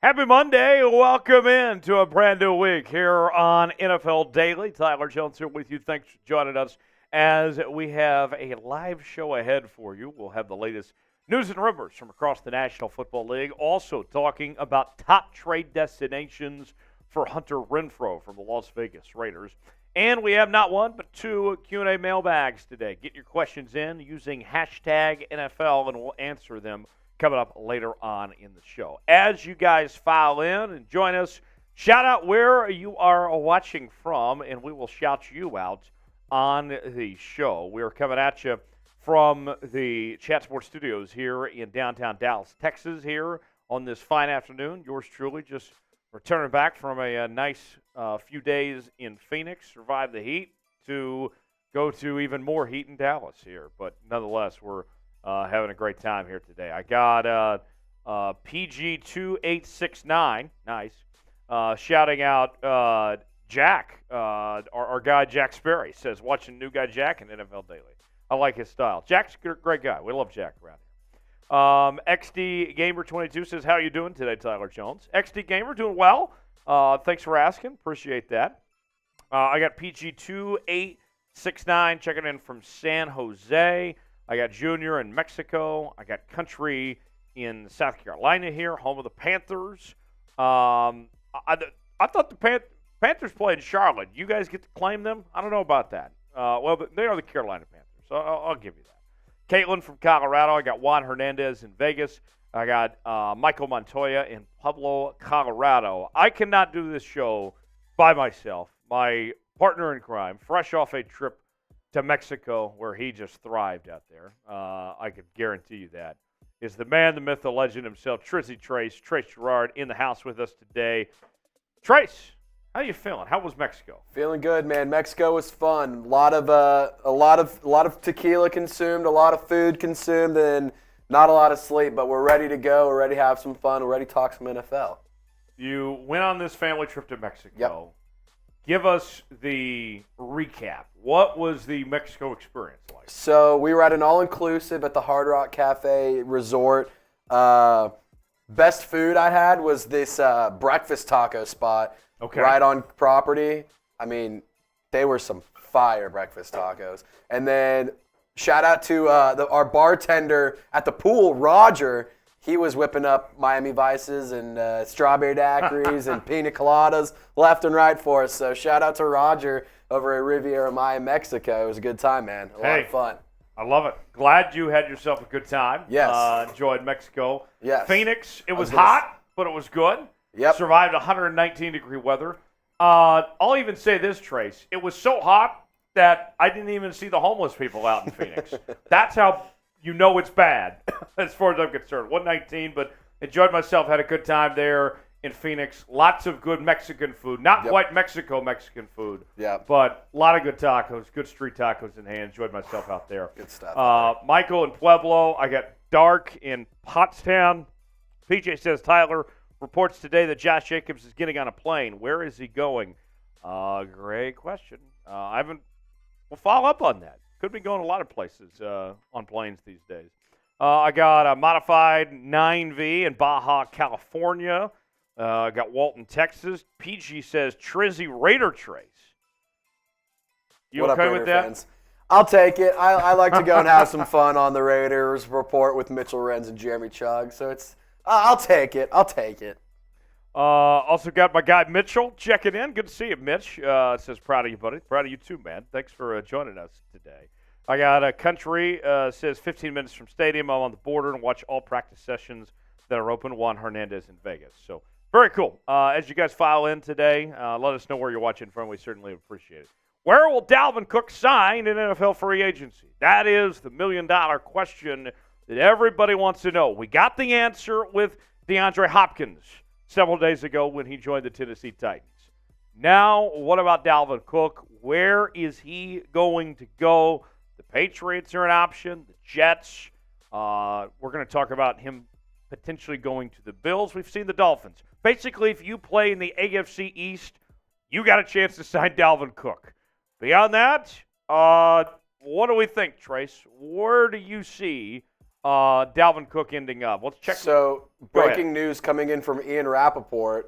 Happy Monday. Welcome in to a brand new week here on NFL Daily. Tyler Jones here with you. Thanks for joining us as we have a live show ahead for you. We'll have the latest news and rumors from across the National Football League. Also talking about top trade destinations for Hunter Renfrow from the Las Vegas Raiders. And we have not one, but two Q&A mailbags today. Get your questions in using hashtag NFL, and we'll answer them coming up later on in the show. As you guys file in and join us, shout out where you are watching from, and we will shout you out on the show. We are coming at you from the Chat Sports Studios here in downtown Dallas, Texas, here on this fine afternoon. Yours truly just returning back from a nice few days in Phoenix, survived the heat, to go to even more heat in Dallas here. But nonetheless, we're having a great time here today. I got PG2869, nice, shouting out Jack, our guy Jack Sperry, says, watching new guy Jack in NFL Daily. I like his style. Jack's a great guy. We love Jack around here. XD Gamer 22 says, how are you doing today, Tyler Jones? XD Gamer, doing well. Thanks for asking. Appreciate that. I got PG2869 checking in from San Jose. I got Junior in Mexico. I got Country in South Carolina here, home of the Panthers. I thought the Panthers played in Charlotte. You guys get to claim them? I don't know about that. Well, they are the Carolina Panthers, so I'll give you that. Caitlin from Colorado. I got Juan Hernandez in Vegas. I got Michael Montoya in Pueblo, Colorado. I cannot do this show by myself. My partner in crime, fresh off a trip to Mexico, where he just thrived out there, I could guarantee you that, is the man, the myth, the legend himself, Trace Gerard, in the house with us today. Trace, how you feeling? How was Mexico? Feeling good, man. Mexico was fun. A lot of tequila consumed, a lot of food consumed, and not a lot of sleep. But we're ready to go. We're ready to have some fun. We're ready to talk some NFL. You went on this family trip to Mexico. Yep. Give us the recap. What was the Mexico experience like? So we were at an all-inclusive at the Hard Rock Cafe Resort. Best food I had was this breakfast taco spot right on property. I mean, they were some fire breakfast tacos. And then shout out to our bartender at the pool, Roger. He was whipping up Miami Vices and strawberry daiquiris and pina coladas left and right for us. So shout out to Roger over at Riviera Maya, Mexico. It was a good time, man. A lot of fun. I love it. Glad you had yourself a good time. Yes. Enjoyed Mexico. Yes. Phoenix, it was hot, but it was good. Yep. Survived 119-degree weather. I'll even say this, Trace. It was so hot that I didn't even see the homeless people out in Phoenix. That's how you know it's bad, as far as I'm concerned. 119, but enjoyed myself, had a good time there in Phoenix. Lots of good Mexican food. Not quite Mexican food, but a lot of good tacos, good street tacos in hand. Enjoyed myself out there. Good stuff. Michael in Pueblo. I got Dark in Pottstown. PJ says, Tyler reports today that Josh Jacobs is getting on a plane. Where is he going? Great question. We'll follow up on that. Could be going a lot of places on planes these days. I got a modified 9V in Baja, California. I got Walton, Texas. PG says Trizzy Raider Trace. You what okay up, with Raider that? Fans? I'll take it. I like to go and have some fun on the Raiders report with Mitchell Renz and Jeremy Chugg. So I'll take it. Also got my guy Mitchell checking in. Good to see you, Mitch. Says proud of you, buddy. Proud of you too, man. Thanks for joining us today. I got a Country, says 15 minutes from stadium. I'm on the border and watch all practice sessions that are open. Juan Hernandez in Vegas. So very cool. As you guys file in today, let us know where you're watching from. We certainly appreciate it. Where will Dalvin Cook sign in NFL free agency? That is the million-dollar question that everybody wants to know. We got the answer with DeAndre Hopkins several days ago when he joined the Tennessee Titans. Now, what about Dalvin Cook? Where is he going to go? The Patriots are an option. The Jets. We're going to talk about him potentially going to the Bills. We've seen the Dolphins. Basically, if you play in the AFC East, you got a chance to sign Dalvin Cook. Beyond that, what do we think, Trace? Where do you see Dalvin Cook ending up? Let's check. So, breaking news coming in from Ian Rappaport.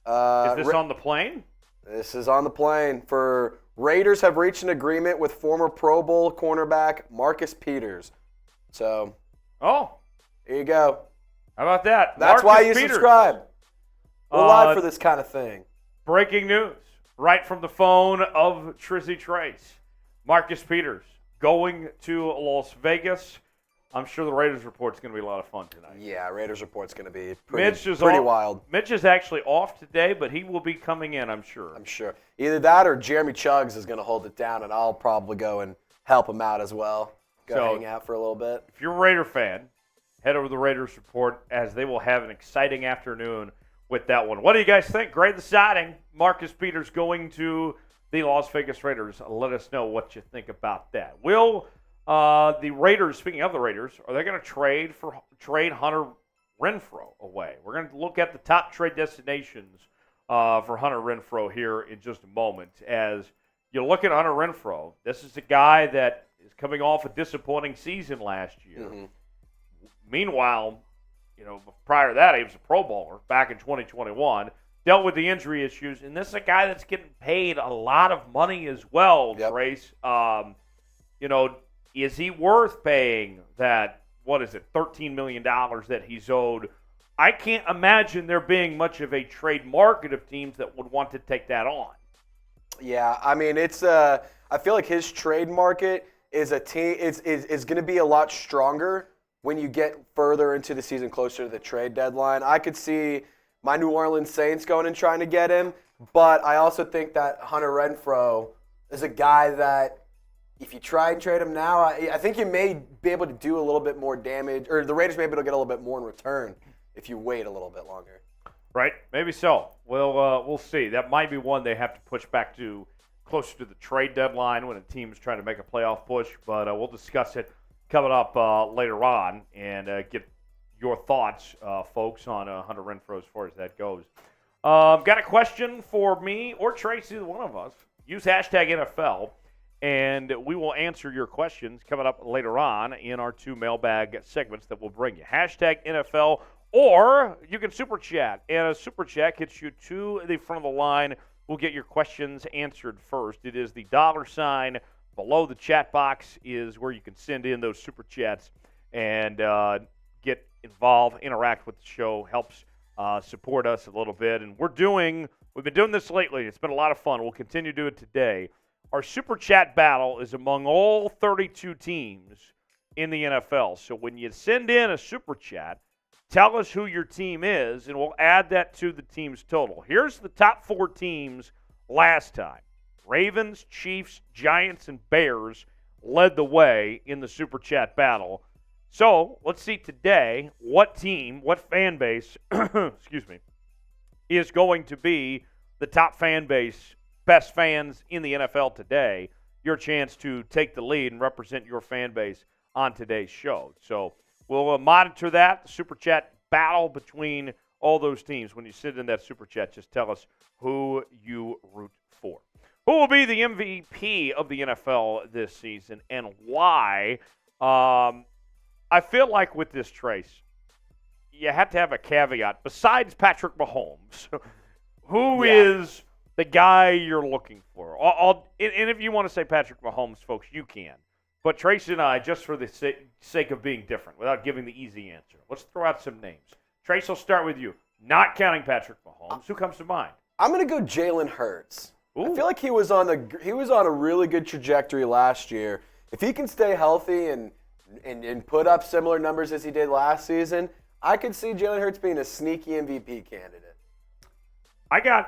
Is this on the plane? This is on the plane. Raiders have reached an agreement with former Pro Bowl cornerback Marcus Peters. So, here you go. How about that? That's why you subscribe. We're live for this kind of thing. Breaking news, right from the phone of Trizzy Trace. Marcus Peters going to Las Vegas. I'm sure the Raiders report's going to be a lot of fun tonight. Yeah, Raiders report's going to be pretty wild. Mitch is actually off today, but he will be coming in, I'm sure. Either that or Jeremy Chuggs is going to hold it down, and I'll probably go and help him out as well. Hang out for a little bit. If you're a Raider fan, head over to the Raiders report, as they will have an exciting afternoon with that one. What do you guys think? Great deciding. Marcus Peters going to the Las Vegas Raiders. Let us know what you think about that. Will the Raiders, speaking of the Raiders, are they going to trade Hunter Renfrow away? We're going to look at the top trade destinations for Hunter Renfrow here in just a moment. As you look at Hunter Renfrow, this is a guy that is coming off a disappointing season last year. Mm-hmm. Meanwhile, prior to that, he was a Pro Bowler back in 2021, dealt with the injury issues, and this is a guy that's getting paid a lot of money as well, Grace. Is he worth paying that, $13 million that he's owed? I can't imagine there being much of a trade market of teams that would want to take that on. Yeah, I mean, I feel like his trade market is going to be a lot stronger when you get further into the season, closer to the trade deadline. I could see my New Orleans Saints going and trying to get him, but I also think that Hunter Renfrow is a guy that if you try and trade him now, I think you may be able to do a little bit more damage, or the Raiders may be able to get a little bit more in return if you wait a little bit longer. Right, maybe so. We'll see. That might be one they have to push back to closer to the trade deadline when a team is trying to make a playoff push, but we'll discuss it coming up later on and get your thoughts, folks, on Hunter Renfrow as far as that goes. Got a question for me or Tracy, one of us. Use hashtag NFL, and we will answer your questions coming up later on in our two mailbag segments that we'll bring you. Hashtag NFL, or you can super chat, and a super chat gets you to the front of the line. We'll get your questions answered first. It is the $ below the chat box is where you can send in those super chats and get involved, interact with the show, helps support us a little bit. And we've been doing this lately. It's been a lot of fun. We'll continue to do it today. Our super chat battle is among all 32 teams in the NFL. So when you send in a super chat, tell us who your team is, and we'll add that to the team's total. Here's the top 4 teams last time. Ravens, Chiefs, Giants, and Bears led the way in the Super Chat battle. So let's see today what team, what fan base, is going to be the top fan base, best fans in the NFL today. Your chance to take the lead and represent your fan base on today's show. So we'll monitor that, the Super Chat battle between all those teams. When you send in that Super Chat, just tell us who you root for. Who will be the MVP of the NFL this season and why? I feel like with this, Trace, you have to have a caveat. Besides Patrick Mahomes, who is the guy you're looking for? And if you want to say Patrick Mahomes, folks, you can. But Trace and I, just for the sake of being different, without giving the easy answer, let's throw out some names. Trace, I'll start with you. Not counting Patrick Mahomes, who comes to mind? I'm going to go Jalen Hurts. Ooh. I feel like he was on a really good trajectory last year. If he can stay healthy and put up similar numbers as he did last season, I could see Jalen Hurts being a sneaky MVP candidate.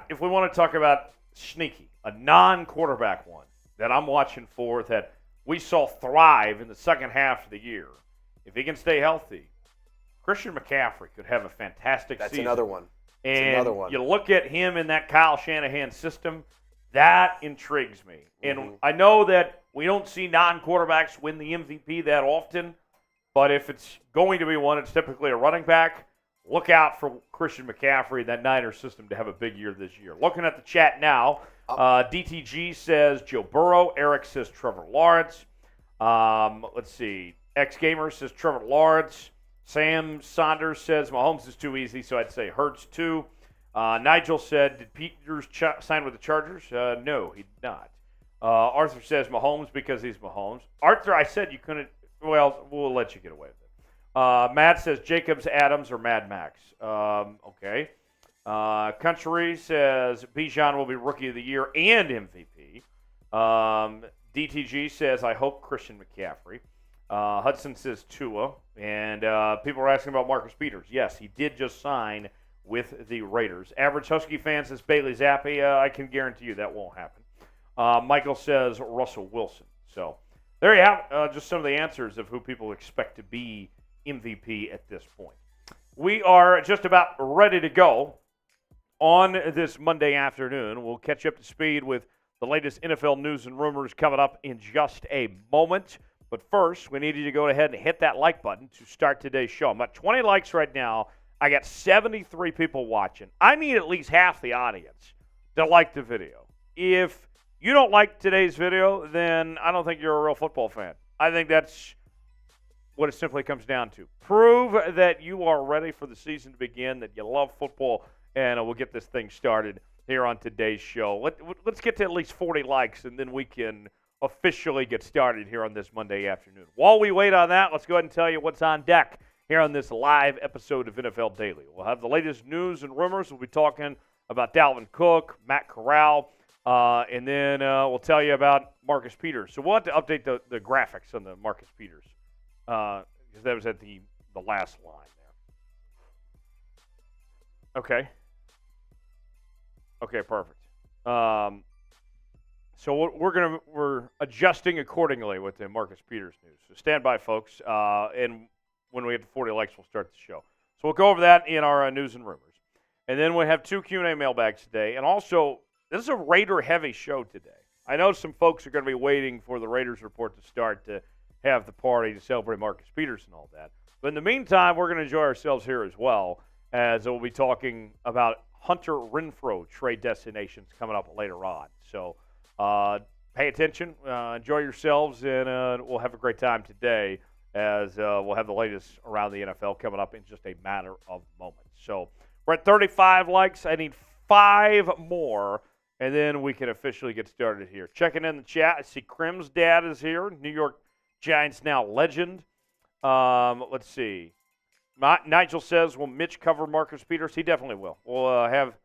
If we want to talk about sneaky, a non-quarterback one that I'm watching for that we saw thrive in the second half of the year. If he can stay healthy, Christian McCaffrey could have a fantastic season. That's another one. You look at him in that Kyle Shanahan system, that intrigues me. And I know that we don't see non-quarterbacks win the MVP that often, but if it's going to be one, it's typically a running back. Look out for Christian McCaffrey, that Niners system, to have a big year this year. Looking at the chat now, DTG says Joe Burrow. Eric says Trevor Lawrence. Let's see. X-Gamer says Trevor Lawrence. Sam Saunders says Mahomes is too easy, so I'd say Hurts too. Nigel said, did Peters sign with the Chargers? No, he did not. Arthur says Mahomes because he's Mahomes. Arthur, I said you couldn't. Well, we'll let you get away with it. Matt says Jacobs, Adams, or Mad Max. Okay. Country says Bijan will be Rookie of the Year and MVP. DTG says, I hope Christian McCaffrey. Hudson says Tua. And people are asking about Marcus Peters. Yes, he did just sign with the Raiders. Average Husky fan says Bailey Zappi. I can guarantee you that won't happen. Michael says Russell Wilson. So there you have it. Just some of the answers of who people expect to be MVP at this point. We are just about ready to go on this Monday afternoon. We'll catch you up to speed with the latest NFL news and rumors coming up in just a moment. But first, we need you to go ahead and hit that like button to start today's show. I'm at 20 likes right now. I got 73 people watching. I need at least half the audience to like the video. If you don't like today's video, then I don't think you're a real football fan. I think that's what it simply comes down to. Prove that you are ready for the season to begin, that you love football, and we'll get this thing started here on today's show. Let's get to at least 40 likes, and then we can officially get started here on this Monday afternoon. While we wait on that, let's go ahead and tell you what's on deck here on this live episode of NFL Daily. We'll have the latest news and rumors. We'll be talking about Dalvin Cook, Matt Corral, and then we'll tell you about Marcus Peters. So we'll have to update the graphics on the Marcus Peters because that was at the last line there. Okay, perfect. So we're adjusting accordingly with the Marcus Peters news. So stand by, folks. And when we get to 40 likes, we'll start the show. So we'll go over that in our news and rumors. And then we have 2 Q&A mailbags today. And also, this is a Raider-heavy show today. I know some folks are going to be waiting for the Raiders report to start to have the party to celebrate Marcus Peters and all that. But in the meantime, we're going to enjoy ourselves here as well, as we'll be talking about Hunter Renfrow trade destinations coming up later on. So pay attention, enjoy yourselves, and we'll have a great time today as we'll have the latest around the NFL coming up in just a matter of moments. So we're at 35 likes. I need 5 more, and then we can officially get started here. Checking in the chat, I see Krim's dad is here, New York Giants now legend. Let's see. Nigel says, will Mitch cover Marcus Peters? He definitely will. We'll have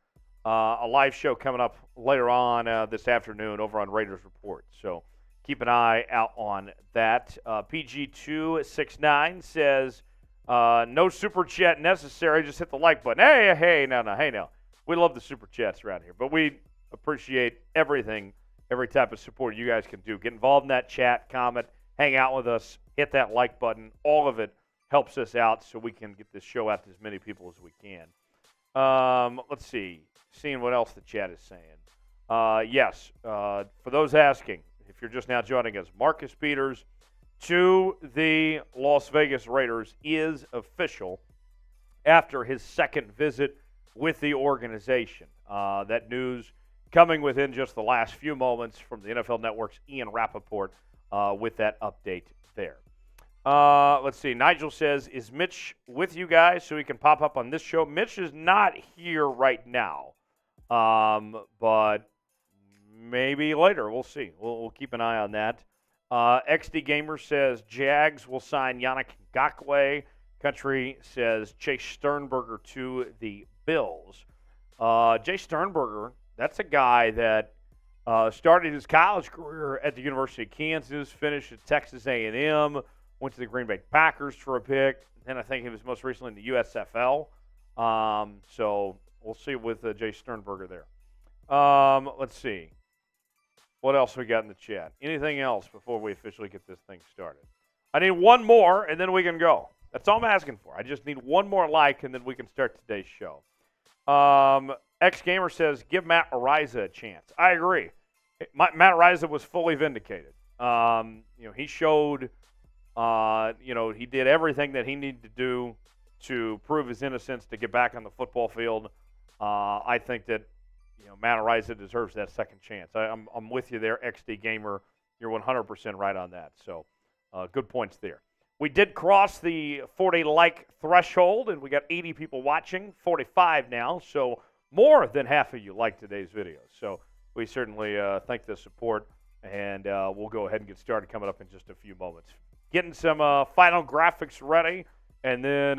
a live show coming up later on this afternoon over on Raiders Report. So keep an eye out on that. PG269 says, no super chat necessary. Just hit the like button. Hey, no. We love the super chats around here. But we appreciate everything, every type of support you guys can do. Get involved in that chat, comment, hang out with us, hit that like button. All of it helps us out so we can get this show out to as many people as we can. Let's see. Seeing what else the chat is saying. Yes, for those asking, if you're just now joining us, Marcus Peters to the Las Vegas Raiders is official after his second visit with the organization. That news coming within just the last few moments from the NFL Network's Ian Rappaport with that update there. Let's see. Nigel says, is Mitch with you guys so he can pop up on this show? Mitch is not here right now, but maybe later. We'll see. We'll keep an eye on that. XD Gamer says, Jags will sign Yannick Ngakoue. Country says, Chase Sternberger to the Bills. Jay Sternberger, that's a guy that started his college career at the University of Kansas, finished at Texas A&M, went to the Green Bay Packers for a pick. Then I think he was most recently in the USFL. So we'll see with Jay Sternberger there. Let's see. What else we got in the chat? Anything else before we officially get this thing started? I need one more, and then we can go. That's all I'm asking for. I just need one more like, and then we can start today's show. X-Gamer says, give Matt Araiza a chance. I agree. Matt Araiza was fully vindicated. He showed... he did everything that he needed to do to prove his innocence to get back on the football field. I think that, Matt Araiza deserves that second chance. I'm with you there, XD Gamer. You're 100% right on that. So, good points there. We did cross the 40-like threshold, and we got 80 people watching, 45 now, so more than half of you like today's video. So we certainly thank the support, and we'll go ahead and get started coming up in just a few moments. Getting some final graphics ready, and then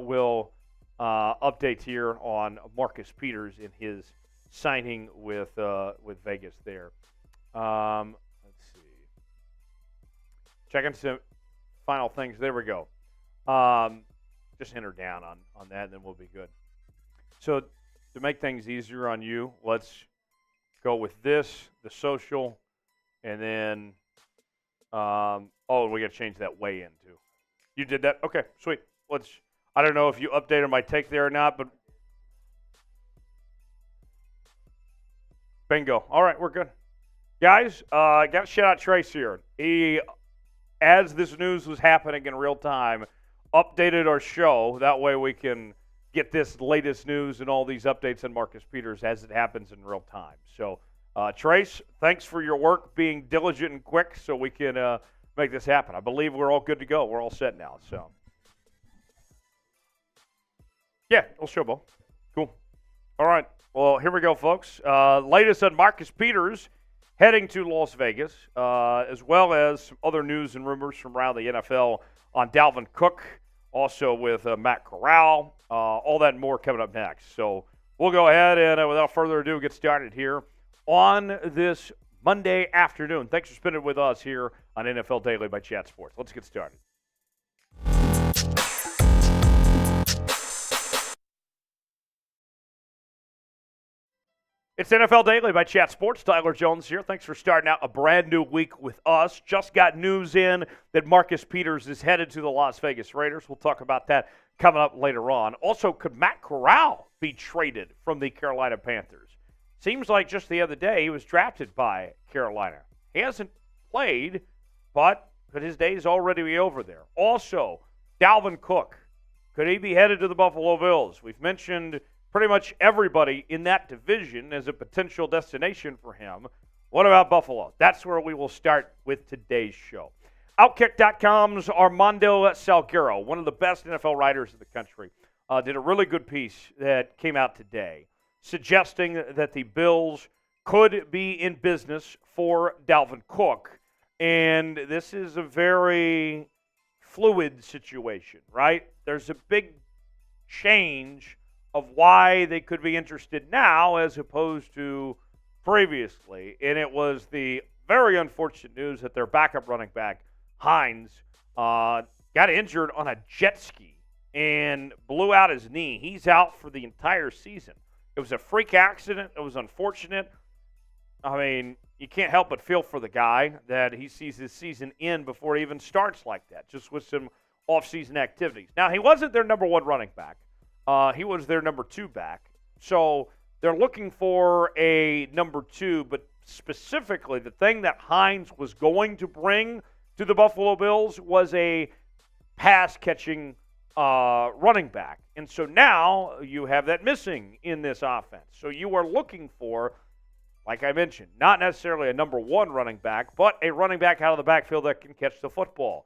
we'll update here on Marcus Peters in his signing with Vegas there. Let's see. Checking some final things. There we go. Just enter down on that, and then we'll be good. So to make things easier on you, let's go with this, the social, and then, we got to change that way in too. You did that? Okay, sweet. I don't know if you updated my take there or not, but bingo. All right, we're good. Guys, got to shout out Trace here. He, as this news was happening in real time, updated our show. That way we can get this latest news and all these updates on Marcus Peters as it happens in real time. So, Trace, thanks for your work being diligent and quick so we can make this happen. I believe we're all good to go. We're all set now. So, yeah, we'll show ball. Cool. All right. Well, here we go, folks. Latest on Marcus Peters heading to Las Vegas, as well as some other news and rumors from around the NFL on Dalvin Cook, also with Matt Corral, all that and more coming up next. So we'll go ahead and, without further ado, get started here on this Monday afternoon. Thanks for spending with us here on NFL Daily by Chat Sports. Let's get started. It's NFL Daily by Chat Sports. Tyler Jones here. Thanks for starting out a brand new week with us. Just got news in that Marcus Peters is headed to the Las Vegas Raiders. We'll talk about that coming up later on. Also, could Matt Corral be traded from the Carolina Panthers? Seems like just the other day he was drafted by Carolina. He hasn't played, but could his days already be over there? Also, Dalvin Cook. Could he be headed to the Buffalo Bills? We've mentioned pretty much everybody in that division as a potential destination for him. What about Buffalo? That's where we will start with today's show. Outkick.com's Armando Salguero, one of the best NFL writers in the country, did a really good piece that came out today suggesting that the Bills could be in business for Dalvin Cook. And this is a very fluid situation, right? There's a big change of why they could be interested now as opposed to previously. And it was the very unfortunate news that their backup running back, Hines, got injured on a jet ski and blew out his knee. He's out for the entire season. It was a freak accident. It was unfortunate. I mean, you can't help but feel for the guy that he sees his season end before he even starts like that, just with some off-season activities. Now, he wasn't their number one running back. He was their number two back. So they're looking for a number two, but specifically the thing that Hines was going to bring to the Buffalo Bills was a pass-catching running back. And so now you have that missing in this offense. So you are looking for, like I mentioned, not necessarily a number one running back, but a running back out of the backfield that can catch the football.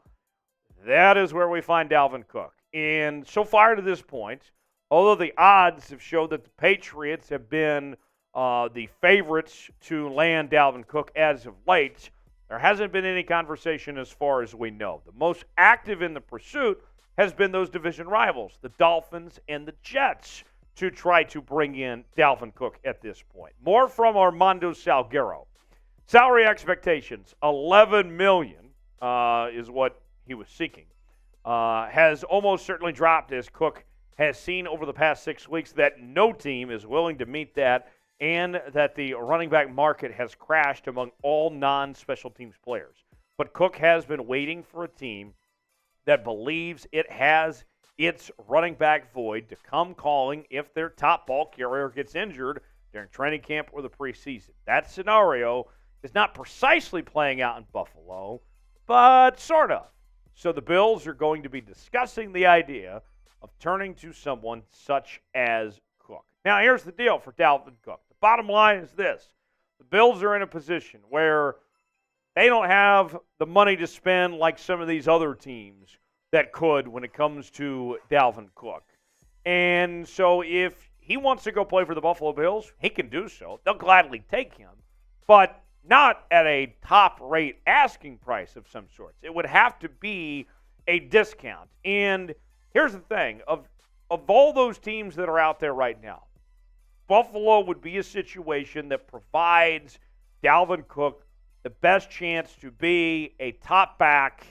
That is where we find Dalvin Cook. And so far to this point, although the odds have showed that the Patriots have been the favorites to land Dalvin Cook as of late, there hasn't been any conversation as far as we know. The most active in the pursuit has been those division rivals, the Dolphins and the Jets, to try to bring in Dalvin Cook at this point. More from Armando Salguero. Salary expectations, $11 million is what he was seeking. Has almost certainly dropped as Cook has seen over the past 6 weeks that no team is willing to meet that, and that the running back market has crashed among all non-special teams players. But Cook has been waiting for a team that believes it has its running back void to come calling if their top ball carrier gets injured during training camp or the preseason. That scenario is not precisely playing out in Buffalo, but sort of. So the Bills are going to be discussing the idea of turning to someone such as Cook. Now, here's the deal for Dalvin Cook. The bottom line is this. The Bills are in a position where they don't have the money to spend like some of these other teams that could when it comes to Dalvin Cook. And so if he wants to go play for the Buffalo Bills, he can do so. They'll gladly take him, but not at a top-rate asking price of some sorts. It would have to be a discount. And here's the thing. Of all those teams that are out there right now, Buffalo would be a situation that provides Dalvin Cook the best chance to be a top back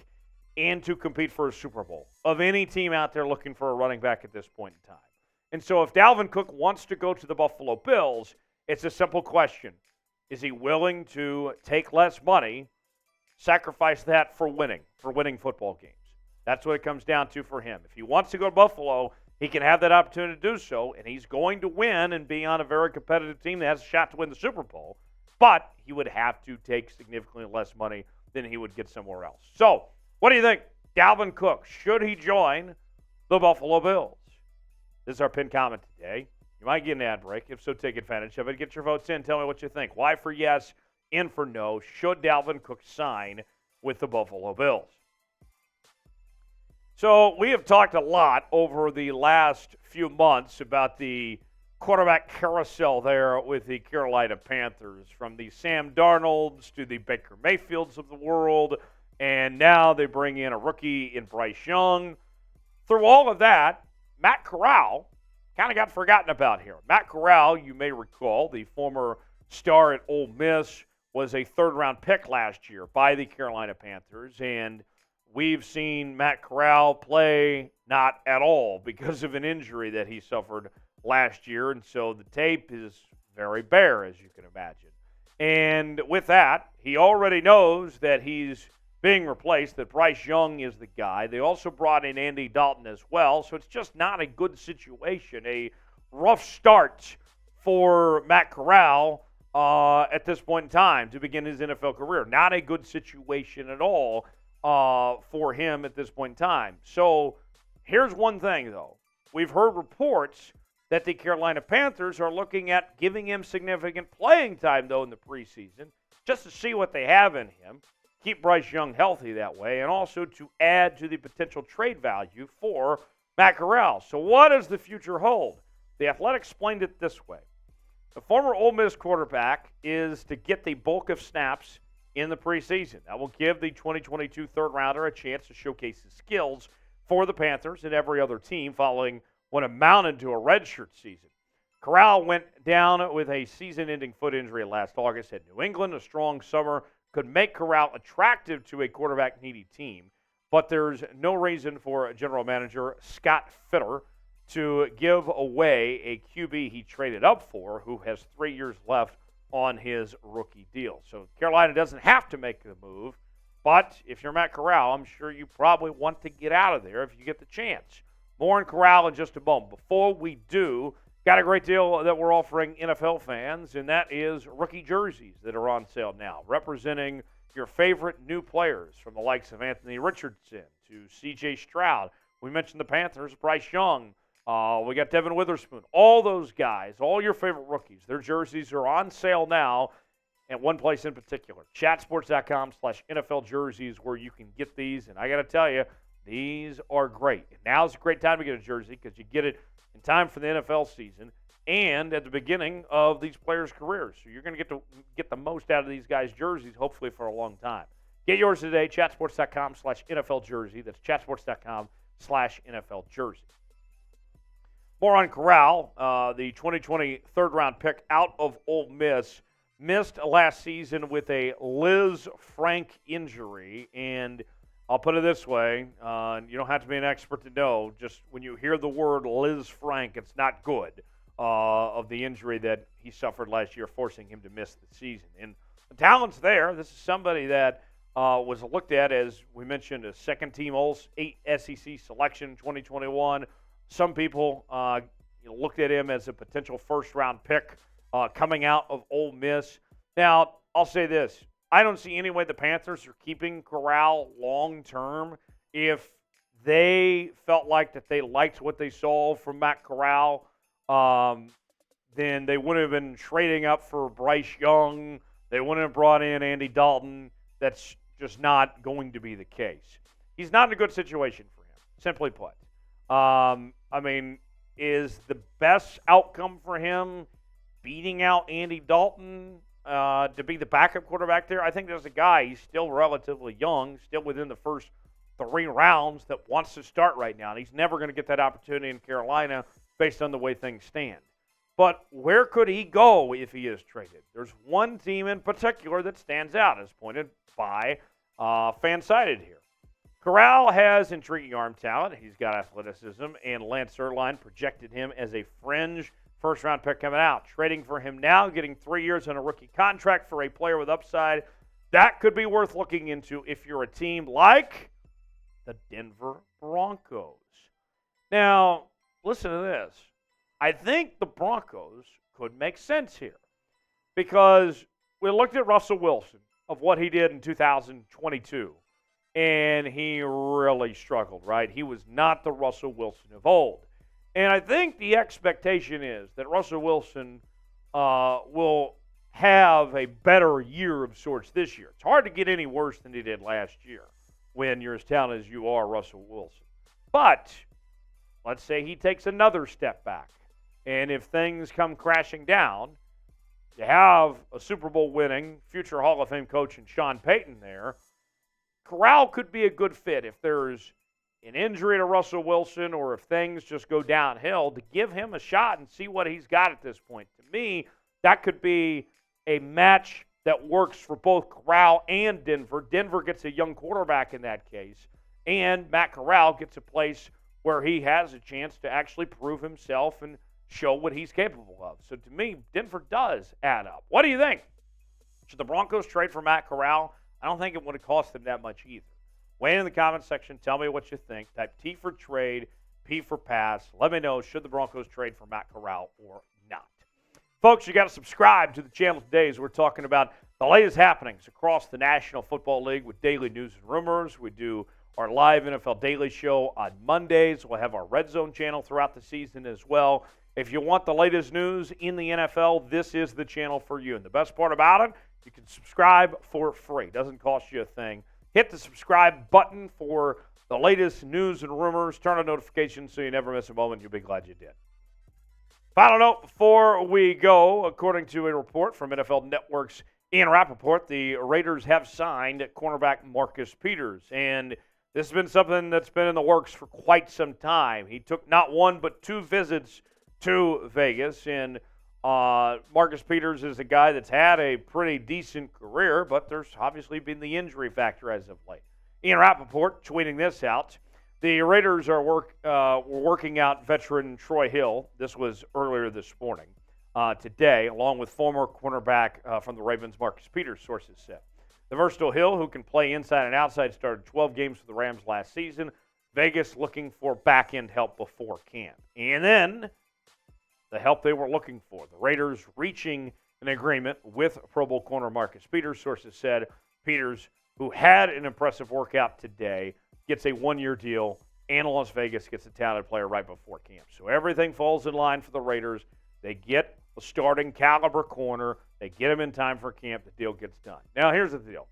and to compete for a Super Bowl of any team out there looking for a running back at this point in time. And so if Dalvin Cook wants to go to the Buffalo Bills, it's a simple question. Is he willing to take less money, sacrifice that for winning football games? That's what it comes down to for him. If he wants to go to Buffalo, he can have that opportunity to do so, and he's going to win and be on a very competitive team that has a shot to win the Super Bowl, but he would have to take significantly less money than he would get somewhere else. So, what do you think? Dalvin Cook, should he join the Buffalo Bills? This is our pinned comment today. You might get an ad break. If so, take advantage of it. Get your votes in. Tell me what you think. Y for yes, N for no. Should Dalvin Cook sign with the Buffalo Bills? So we have talked a lot over the last few months about the quarterback carousel there with the Carolina Panthers, from the Sam Darnolds to the Baker Mayfields of the world, and now they bring in a rookie in Bryce Young. Through all of that, Matt Corral kind of got forgotten about here. Matt Corral, you may recall, the former star at Ole Miss, was a third-round pick last year by the Carolina Panthers, and we've seen Matt Corral play not at all because of an injury that he suffered last year, and so the tape is very bare, as you can imagine. And with that, he already knows that he's being replaced, that Bryce Young is the guy. They also brought in Andy Dalton as well, so it's just not a good situation. A rough start for Matt Corral at this point in time to begin his NFL career. Not a good situation at all for him at this point in time. So here's one thing, though. We've heard reports that the Carolina Panthers are looking at giving him significant playing time, though, in the preseason, just to see what they have in him, keep Bryce Young healthy that way, and also to add to the potential trade value for Matt Corral. So what does the future hold? The Athletic explained it this way. The former Ole Miss quarterback is to get the bulk of snaps in the preseason. That will give the 2022 third-rounder a chance to showcase his skills for the Panthers and every other team following what amounted to a redshirt season. Corral went down with a season-ending foot injury last August at New England. A strong summer could make Corral attractive to a quarterback-needy team, but there's no reason for general manager Scott Fitter to give away a QB he traded up for, who has 3 years left on his rookie deal. So Carolina doesn't have to make the move, but if you're Matt Corral, I'm sure you probably want to get out of there if you get the chance. More on Corral in just a moment. Before we do, got a great deal that we're offering NFL fans, and that is rookie jerseys that are on sale now, representing your favorite new players, from the likes of Anthony Richardson to C.J. Stroud. We mentioned the Panthers, Bryce Young. We got Devin Witherspoon. All those guys, all your favorite rookies, their jerseys are on sale now at one place in particular. Chatsports.com/NFL jerseys, where you can get these. And I got to tell you, these are great. And now's a great time to get a jersey because you get it in time for the NFL season and at the beginning of these players' careers. So you're going to get the most out of these guys' jerseys, hopefully for a long time. Get yours today, chatsports.com/NFL jersey. That's chatsports.com/NFL jersey. More on Corral, the 2020 third-round pick out of Ole Miss, missed last season with a Liz Frank injury. And I'll put it this way, you don't have to be an expert to know, just when you hear the word Liz Frank, it's not good, of the injury that he suffered last year, forcing him to miss the season. And the talent's there. This is somebody that was looked at, as we mentioned, a second-team All-SEC selection 2021. Some people looked at him as a potential first-round pick coming out of Ole Miss. Now, I'll say this. I don't see any way the Panthers are keeping Corral long-term. If they felt like that they liked what they saw from Matt Corral, then they wouldn't have been trading up for Bryce Young. They wouldn't have brought in Andy Dalton. That's just not going to be the case. He's not in a good situation for him. simply put. I mean, is the best outcome for him beating out Andy Dalton to be the backup quarterback there? I think there's a guy, he's still relatively young, still within the first 3 rounds, that wants to start right now. And he's never going to get that opportunity in Carolina based on the way things stand. But where could he go if he is traded? There's one team in particular that stands out, as pointed by Fansided here. Corral has intriguing arm talent. He's got athleticism, and Lance Erline projected him as a fringe first-round pick coming out. Trading for him now, getting 3 years on a rookie contract for a player with upside, that could be worth looking into if you're a team like the Denver Broncos. Now, listen to this. I think the Broncos could make sense here because we looked at Russell Wilson of what he did in 2022, and he really struggled, right? He was not the Russell Wilson of old. And I think the expectation is that Russell Wilson will have a better year of sorts this year. It's hard to get any worse than he did last year when you're as talented as you are, Russell Wilson. But let's say he takes another step back. And if things come crashing down, to have a Super Bowl winning future Hall of Fame coach in Sean Payton there, Corral could be a good fit if there's an injury to Russell Wilson or if things just go downhill, to give him a shot and see what he's got at this point. To me, that could be a match that works for both Corral and Denver. Denver gets a young quarterback in that case, and Matt Corral gets a place where he has a chance to actually prove himself and show what he's capable of. So to me, Denver does add up. What do you think? Should the Broncos trade for Matt Corral? I don't think it would have cost them that much either. Weigh in the comments section. Tell me what you think. Type T for trade, P for pass. Let me know, should the Broncos trade for Matt Corral or not? Folks, you got to subscribe to the channel today as we're talking about the latest happenings across the National Football League with daily news and rumors. We do our live NFL Daily Show on Mondays. We'll have our Red Zone channel throughout the season as well. If you want the latest news in the NFL, this is the channel for you. And the best part about it, you can subscribe for free. It doesn't cost you a thing. Hit the subscribe button for the latest news and rumors. Turn on notifications so you never miss a moment. You'll be glad you did. Final note before we go, according to a report from NFL Network's Ian Rappaport, the Raiders have signed cornerback Marcus Peters. And this has been something that's been in the works for quite some time. He took not one but 2 visits to Vegas, and Marcus Peters is a guy that's had a pretty decent career, but there's obviously been the injury factor as of late. Ian Rappaport tweeting this out. The Raiders are working out veteran Troy Hill. This was earlier this morning, today, along with former cornerback from the Ravens, Marcus Peters, sources said. The versatile Hill, who can play inside and outside, started 12 games for the Rams last season. Vegas looking for back-end help before camp. And then the help they were looking for. The Raiders reaching an agreement with Pro Bowl corner Marcus Peters. Sources said Peters, who had an impressive workout today, gets a 1-year deal, and Las Vegas gets a talented player right before camp. So everything falls in line for the Raiders. They get a starting caliber corner. They get him in time for camp. The deal gets done. Now, here's the deal.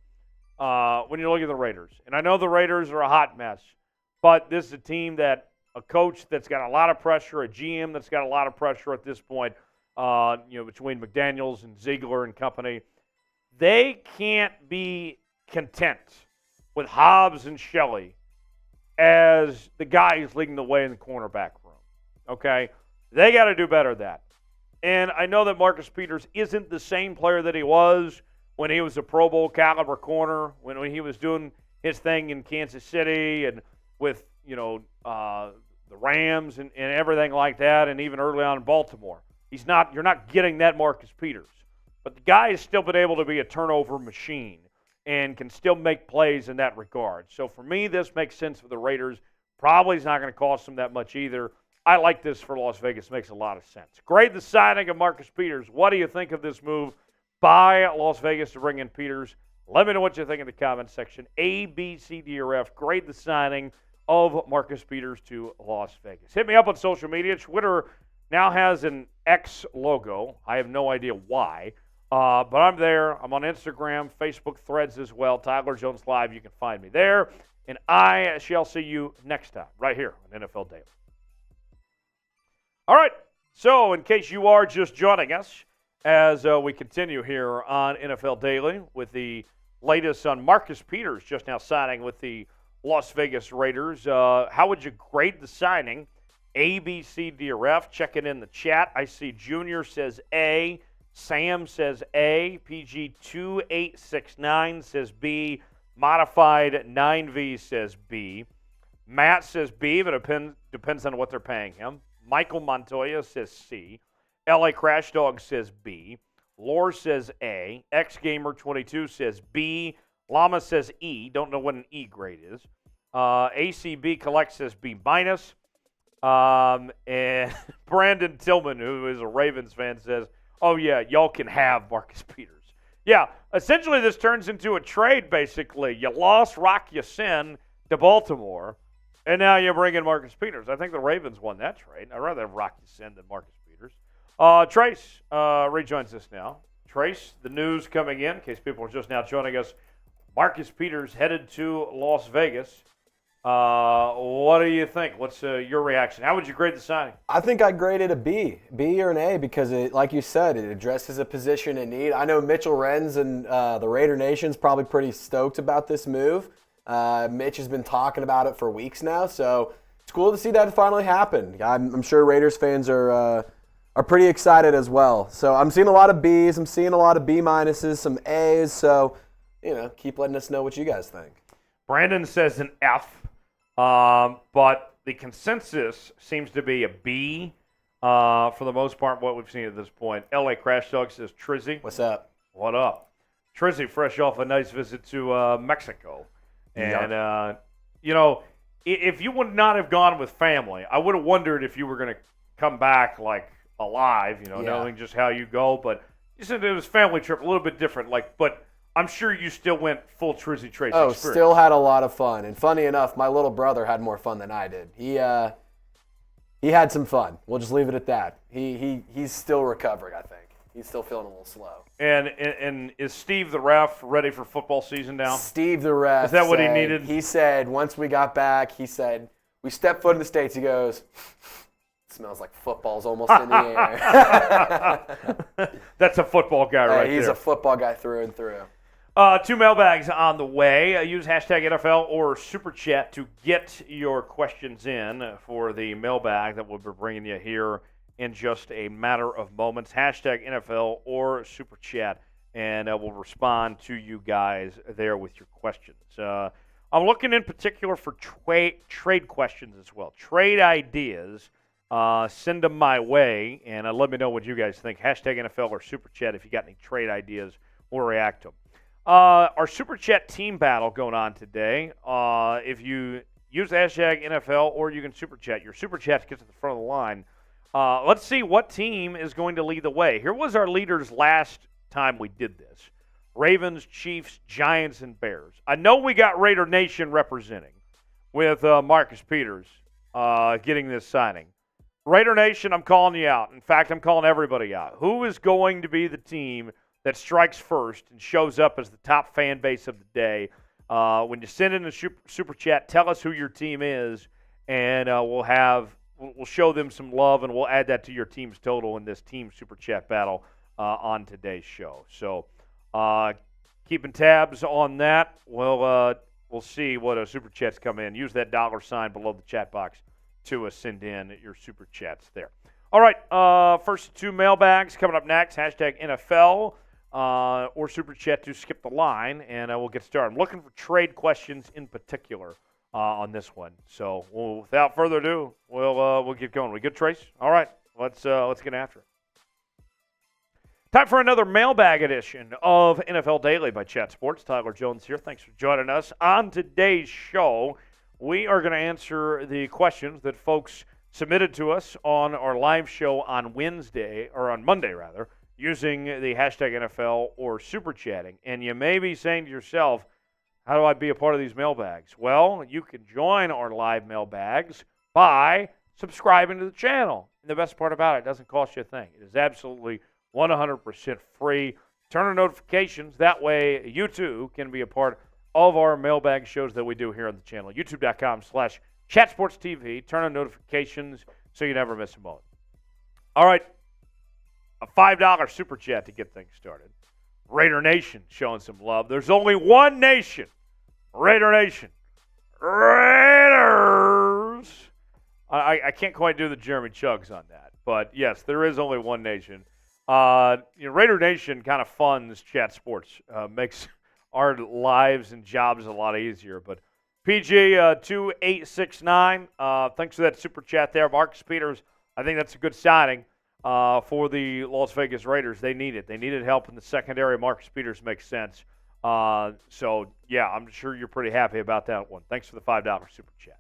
When you look at the Raiders, and I know the Raiders are a hot mess, but this is a team that a coach that's got a lot of pressure, a GM that's got a lot of pressure at this point, between McDaniels and Ziegler and company. They can't be content with Hobbs and Shelley as the guys leading the way in the cornerback room. Okay? They got to do better than that. And I know that Marcus Peters isn't the same player that he was when he was a Pro Bowl caliber corner, when he was doing his thing in Kansas City and with, the Rams and everything like that, and even early on in Baltimore. You're not getting that Marcus Peters. But the guy has still been able to be a turnover machine and can still make plays in that regard. So for me, this makes sense for the Raiders. Probably is not going to cost them that much either. I like this for Las Vegas. Makes a lot of sense. Great, the signing of Marcus Peters. What do you think of this move by Las Vegas to bring in Peters? Let me know what you think in the comments section. A, B, C, D, or F. Great, the signing of Marcus Peters to Las Vegas. Hit me up on social media. Twitter now has an X logo. I have no idea why, but I'm there. I'm on Instagram, Facebook, Threads as well. Tyler Jones Live. You can find me there. and I shall see you next time right here on NFL Daily. All right, so in case you are just joining us as we continue here on NFL Daily with the latest on Marcus Peters just now signing with the Las Vegas Raiders. How would you grade the signing? A, B, C, D, or F? Checking in the chat. I see Junior says A. Sam says A. PG2869 says B. Modified 9V says B. Matt says B, but it depends on what they're paying him. Michael Montoya says C. LA Crash Dog says B. Lore says A. XGamer22 says B. Llama says E. Don't know what an E grade is. ACB Collect says B minus. And Brandon Tillman, who is a Ravens fan, says, oh, yeah, y'all can have Marcus Peters. Yeah, essentially this turns into a trade, basically. You lost Rock Ya-Sin to Baltimore, and now you bring in Marcus Peters. I think the Ravens won that trade. I'd rather have Rock Ya-Sin than Marcus Peters. Trace rejoins us now. Trace, the news coming in case people are just now joining us. Marcus Peters headed to Las Vegas. What do you think? What's your reaction? How would you grade the signing? I think I graded a B or an A because, like you said, it addresses a position in need. I know Mitchell Renz and the Raider Nation's probably pretty stoked about this move. Mitch has been talking about it for weeks now, so it's cool to see that finally happen. I'm sure Raiders fans are pretty excited as well. So I'm seeing a lot of Bs. I'm seeing a lot of B minuses, some As. So, keep letting us know what you guys think. Brandon says an F. But the consensus seems to be a B for the most part, what we've seen at this point. LA Crash Dog says, Trizzy. What's up? What up? Trizzy, fresh off a nice visit to Mexico. And, if you would not have gone with family, I would have wondered if you were going to come back, alive, knowing just how you go. But you said it was family trip, a little bit different. But I'm sure you still went full Trizzy Trace experience. Still had a lot of fun. And funny enough, my little brother had more fun than I did. He had some fun. We'll just leave it at that. He's still recovering, I think. He's still feeling a little slow. And is Steve the ref ready for football season now? Steve the ref. Is that what he needed? He said once we got back, we stepped foot in the States, he goes, smells like football's almost in the air. That's a football guy right there. He's a football guy through and through. 2 mailbags on the way. Use hashtag NFL or Super Chat to get your questions in for the mailbag that we'll be bringing you here in just a matter of moments. Hashtag NFL or Super Chat, and we'll respond to you guys there with your questions. I'm looking in particular for trade questions as well. Trade ideas. Send them my way, and let me know what you guys think. Hashtag NFL or Super Chat if you got any trade ideas. We'll react to them. Our Super Chat team battle going on today. If you use the hashtag NFL or you can Super Chat, your Super Chat gets to the front of the line. Let's see what team is going to lead the way. Here was our leaders last time we did this. Ravens, Chiefs, Giants, and Bears. I know we got Raider Nation representing with Marcus Peters getting this signing. Raider Nation, I'm calling you out. In fact, I'm calling everybody out. Who is going to be the team that strikes first and shows up as the top fan base of the day? When you send in a super chat, tell us who your team is, and we'll show them some love, and we'll add that to your team's total in this team super chat battle on today's show. So keeping tabs on that. We'll see what super chats come in. Use that $ below the chat box to send in your super chats there. All right, first 2 mailbags coming up next. Hashtag NFL or Super Chat to skip the line, and we'll get started. I'm looking for trade questions in particular on this one. So without further ado, we'll get going. We good, Trace? All right, let's get after it. Time for another mailbag edition of NFL Daily by Chat Sports. Tyler Jones here. Thanks for joining us. On today's show, we are going to answer the questions that folks submitted to us on our live show on Monday, using the hashtag NFL or Super Chatting. And you may be saying to yourself, how do I be a part of these mailbags? Well, you can join our live mailbags by subscribing to the channel. And the best part about it doesn't cost you a thing. It is absolutely 100% free. Turn on notifications. That way, you too can be a part all of our mailbag shows that we do here on the channel. YouTube.com/ChatSportsTV. Turn on notifications so you never miss a moment. All right. A $5 super chat to get things started. Raider Nation showing some love. There's only one nation. Raider Nation. Raiders. I can't quite do the Jeremy Chugs on that. But, yes, there is only one nation. Raider Nation kind of funds Chat Sports. Makes our lives and jobs a lot easier. But PG2869, thanks for that super chat there. Marcus Peters, I think that's a good signing. For the Las Vegas Raiders. They need it. They needed help in the secondary. Marcus Peters makes sense. So, yeah, I'm sure you're pretty happy about that one. Thanks for the $5 super chat.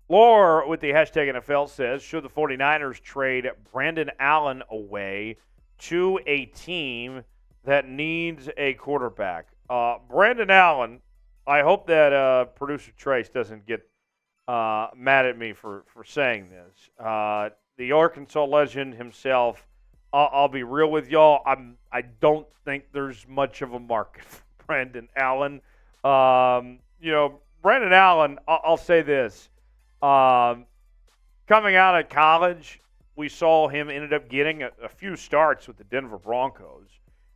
Lore with the hashtag NFL says, should the 49ers trade Brandon Allen away to a team that needs a quarterback? Brandon Allen, I hope that producer Trace doesn't get mad at me for saying this. The Arkansas legend himself, I'll be real with y'all. I don't think there's much of a market for Brandon Allen. Brandon Allen, I'll say this. Coming out of college, we saw him ended up getting a few starts with the Denver Broncos.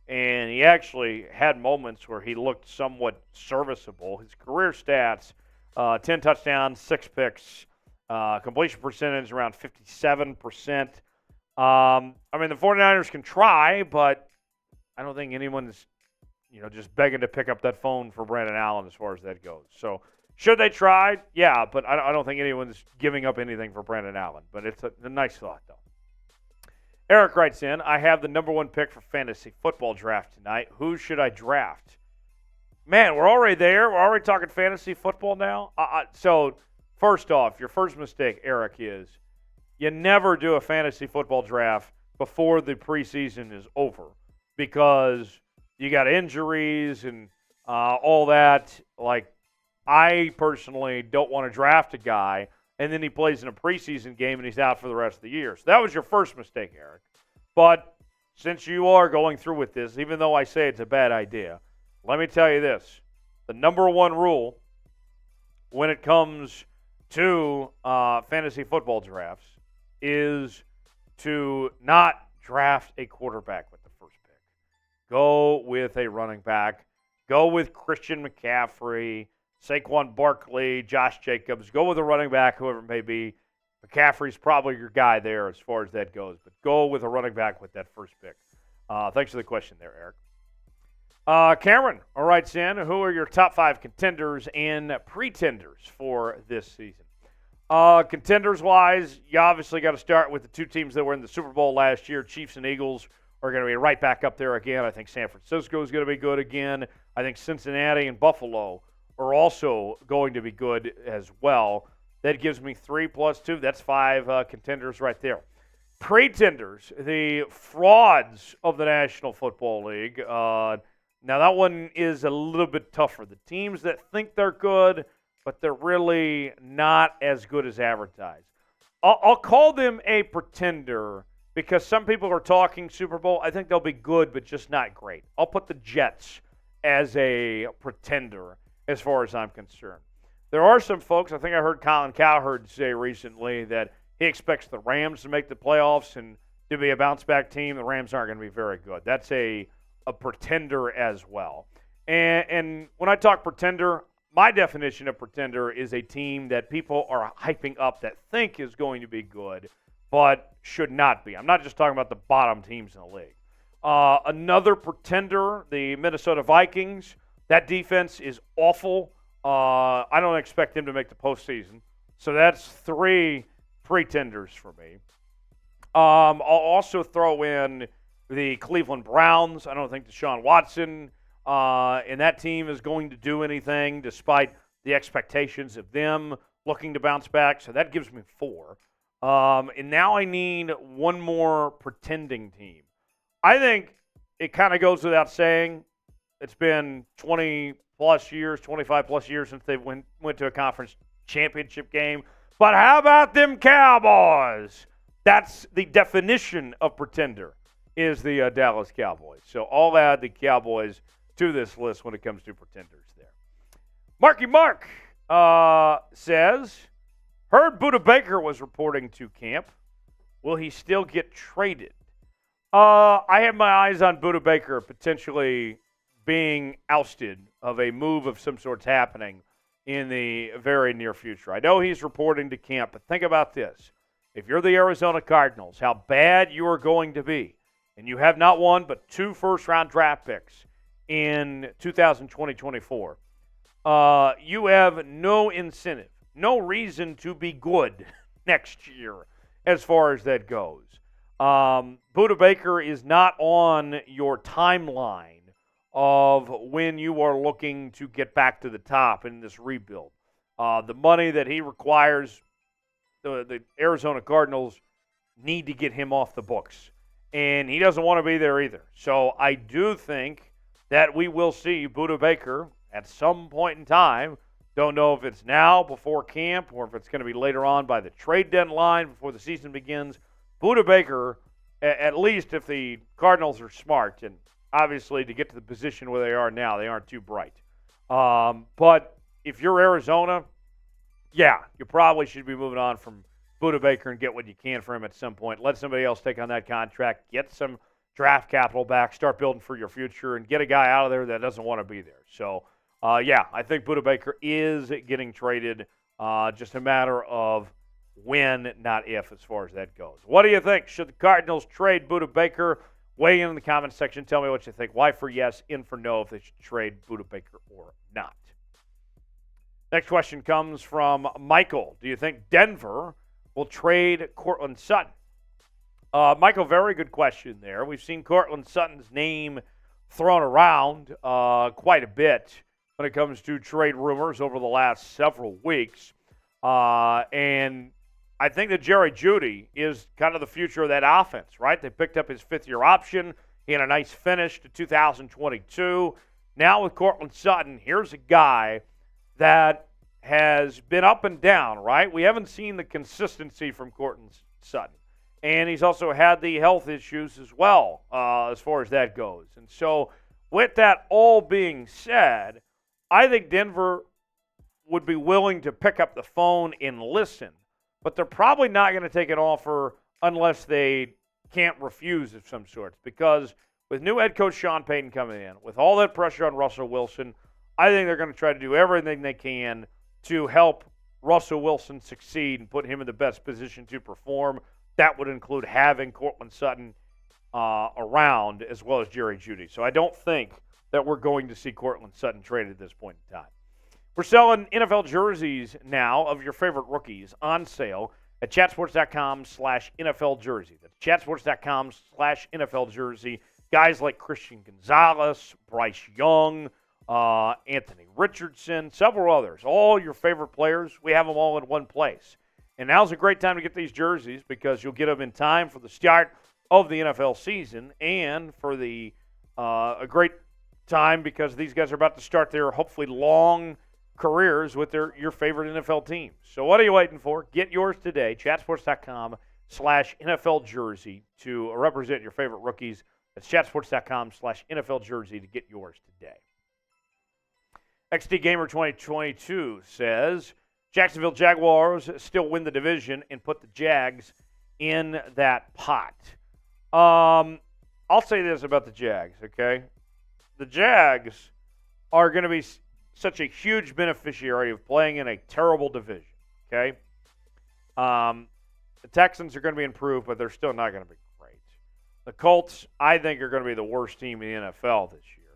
And he actually had moments where he looked somewhat serviceable. His career stats, 10 touchdowns, 6 picks. Completion percentage around 57%. The 49ers can try, but I don't think anyone's, just begging to pick up that phone for Brandon Allen as far as that goes. So should they try? Yeah, but I don't think anyone's giving up anything for Brandon Allen. But it's a nice thought, though. Eric writes in, I have the number 1 pick for fantasy football draft tonight. Who should I draft? Man, we're already there. We're already talking fantasy football now. So first off, your first mistake, Eric, is you never do a fantasy football draft before the preseason is over because you got injuries and all that. Like, I personally don't want to draft a guy and then he plays in a preseason game and he's out for the rest of the year. So that was your first mistake, Eric. But since you are going through with this, even though I say it's a bad idea, let me tell you this. The number 1 rule when it comes to fantasy football drafts is to not draft a quarterback with the first pick. Go with a running back. Go with Christian McCaffrey, Saquon Barkley, Josh Jacobs. Go with a running back, whoever it may be. McCaffrey's probably your guy there as far as that goes. But go with a running back with that first pick. Thanks for the question there, Eric. Cameron writes in, who are your top 5 contenders and pretenders for this season? Contenders-wise, you obviously got to start with the 2 teams that were in the Super Bowl last year. Chiefs and Eagles are going to be right back up there again. I think San Francisco is going to be good again. I think Cincinnati and Buffalo are also going to be good as well. That gives me 3 plus 2. That's 5 contenders right there. Pretenders, the frauds of the National Football League. Now, that one is a little bit tougher. The teams that think they're good, but they're really not as good as advertised. I'll call them a pretender because some people are talking Super Bowl. I think they'll be good, but just not great. I'll put the Jets as a pretender as far as I'm concerned. There are some folks, I think I heard Colin Cowherd say recently that he expects the Rams to make the playoffs and to be a bounce-back team. The Rams aren't going to be very good. That's a pretender as well. And when I talk pretender, my definition of pretender is a team that people are hyping up that think is going to be good, but should not be. I'm not just talking about the bottom teams in the league. Another pretender, the Minnesota Vikings. That defense is awful. I don't expect them to make the postseason. So that's 3 pretenders for me. I'll also throw in the Cleveland Browns. I don't think Deshaun Watson and that team is going to do anything despite the expectations of them looking to bounce back. So that gives me 4. And now I need one more pretending team. I think it kind of goes without saying it's been 20-plus years, 25-plus years since they went to a conference championship game. But how about them Cowboys? That's the definition of pretender, is the Dallas Cowboys. So I'll add the Cowboys to this list when it comes to pretenders there. Marky Mark says, heard Budda Baker was reporting to camp. Will he still get traded? I have my eyes on Budda Baker potentially being ousted of a move of some sorts happening in the very near future. I know he's reporting to camp, but think about this. If you're the Arizona Cardinals, how bad you are going to be, and you have not one but 2 first-round draft picks in 2020-24, you have no incentive, no reason to be good next year as far as that goes. Budda Baker is not on your timeline of when you are looking to get back to the top in this rebuild. The money that he requires, the Arizona Cardinals need to get him off the books. And he doesn't want to be there either. So I do think that we will see Budda Baker at some point in time. Don't know if it's now before camp or if it's going to be later on by the trade deadline before the season begins. Budda Baker, at least if the Cardinals are smart, and obviously to get to the position where they are now, they aren't too bright. But if you're Arizona, yeah, you probably should be moving on from Budda Baker and get what you can for him at some point. Let somebody else take on that contract, get some draft capital back, start building for your future, and get a guy out of there that doesn't want to be there. So, yeah, I think Budda Baker is getting traded. Just a matter of when, not if, as far as that goes. What do you think? Should the Cardinals trade Budda Baker? Weigh in the comment section. Tell me what you think. Y for yes, in for no, if they should trade Budda Baker or not. Next question comes from Michael. Do you think Denver will trade Courtland Sutton? Michael, very good question there. We've seen Courtland Sutton's name thrown around quite a bit when it comes to trade rumors over the last several weeks. And I think that Jerry Jeudy is kind of the future of that offense, right? They picked up his 5th-year option. He had a nice finish to 2022. Now with Courtland Sutton, here's a guy that has been up and down, right? We haven't seen the consistency from Courtland Sutton. And he's also had the health issues as well, as far as that goes. And so with that all being said, I think Denver would be willing to pick up the phone and listen, but they're probably not going to take an offer unless they can't refuse of some sort. Because with new head coach Sean Payton coming in, with all that pressure on Russell Wilson, I think they're going to try to do everything they can to help Russell Wilson succeed and put him in the best position to perform. That would include having Courtland Sutton around as well as Jerry Jeudy. So I don't think that we're going to see Courtland Sutton traded at this point in time. We're selling NFL jerseys now of your favorite rookies on sale at chatsports.com/NFL jersey. That's chatsports.com/NFL jersey. Guys like Christian Gonzalez, Bryce Young, Anthony Richardson, several others. All your favorite players, we have them all in one place. And now's a great time to get these jerseys because you'll get them in time for the start of the NFL season and for the a great time because these guys are about to start their hopefully long careers with your favorite NFL teams. So what are you waiting for? Get yours today, chatsports.com/NFL jersey to represent your favorite rookies. That's chatsports.com/NFL jersey to get yours today. XD Gamer 2022 says, Jacksonville Jaguars still win the division and put the Jags in that pot. I'll say this about the Jags, okay? The Jags are going to be such a huge beneficiary of playing in a terrible division, okay? The Texans are going to be improved, but they're still not going to be great. The Colts, I think, are going to be the worst team in the NFL this year.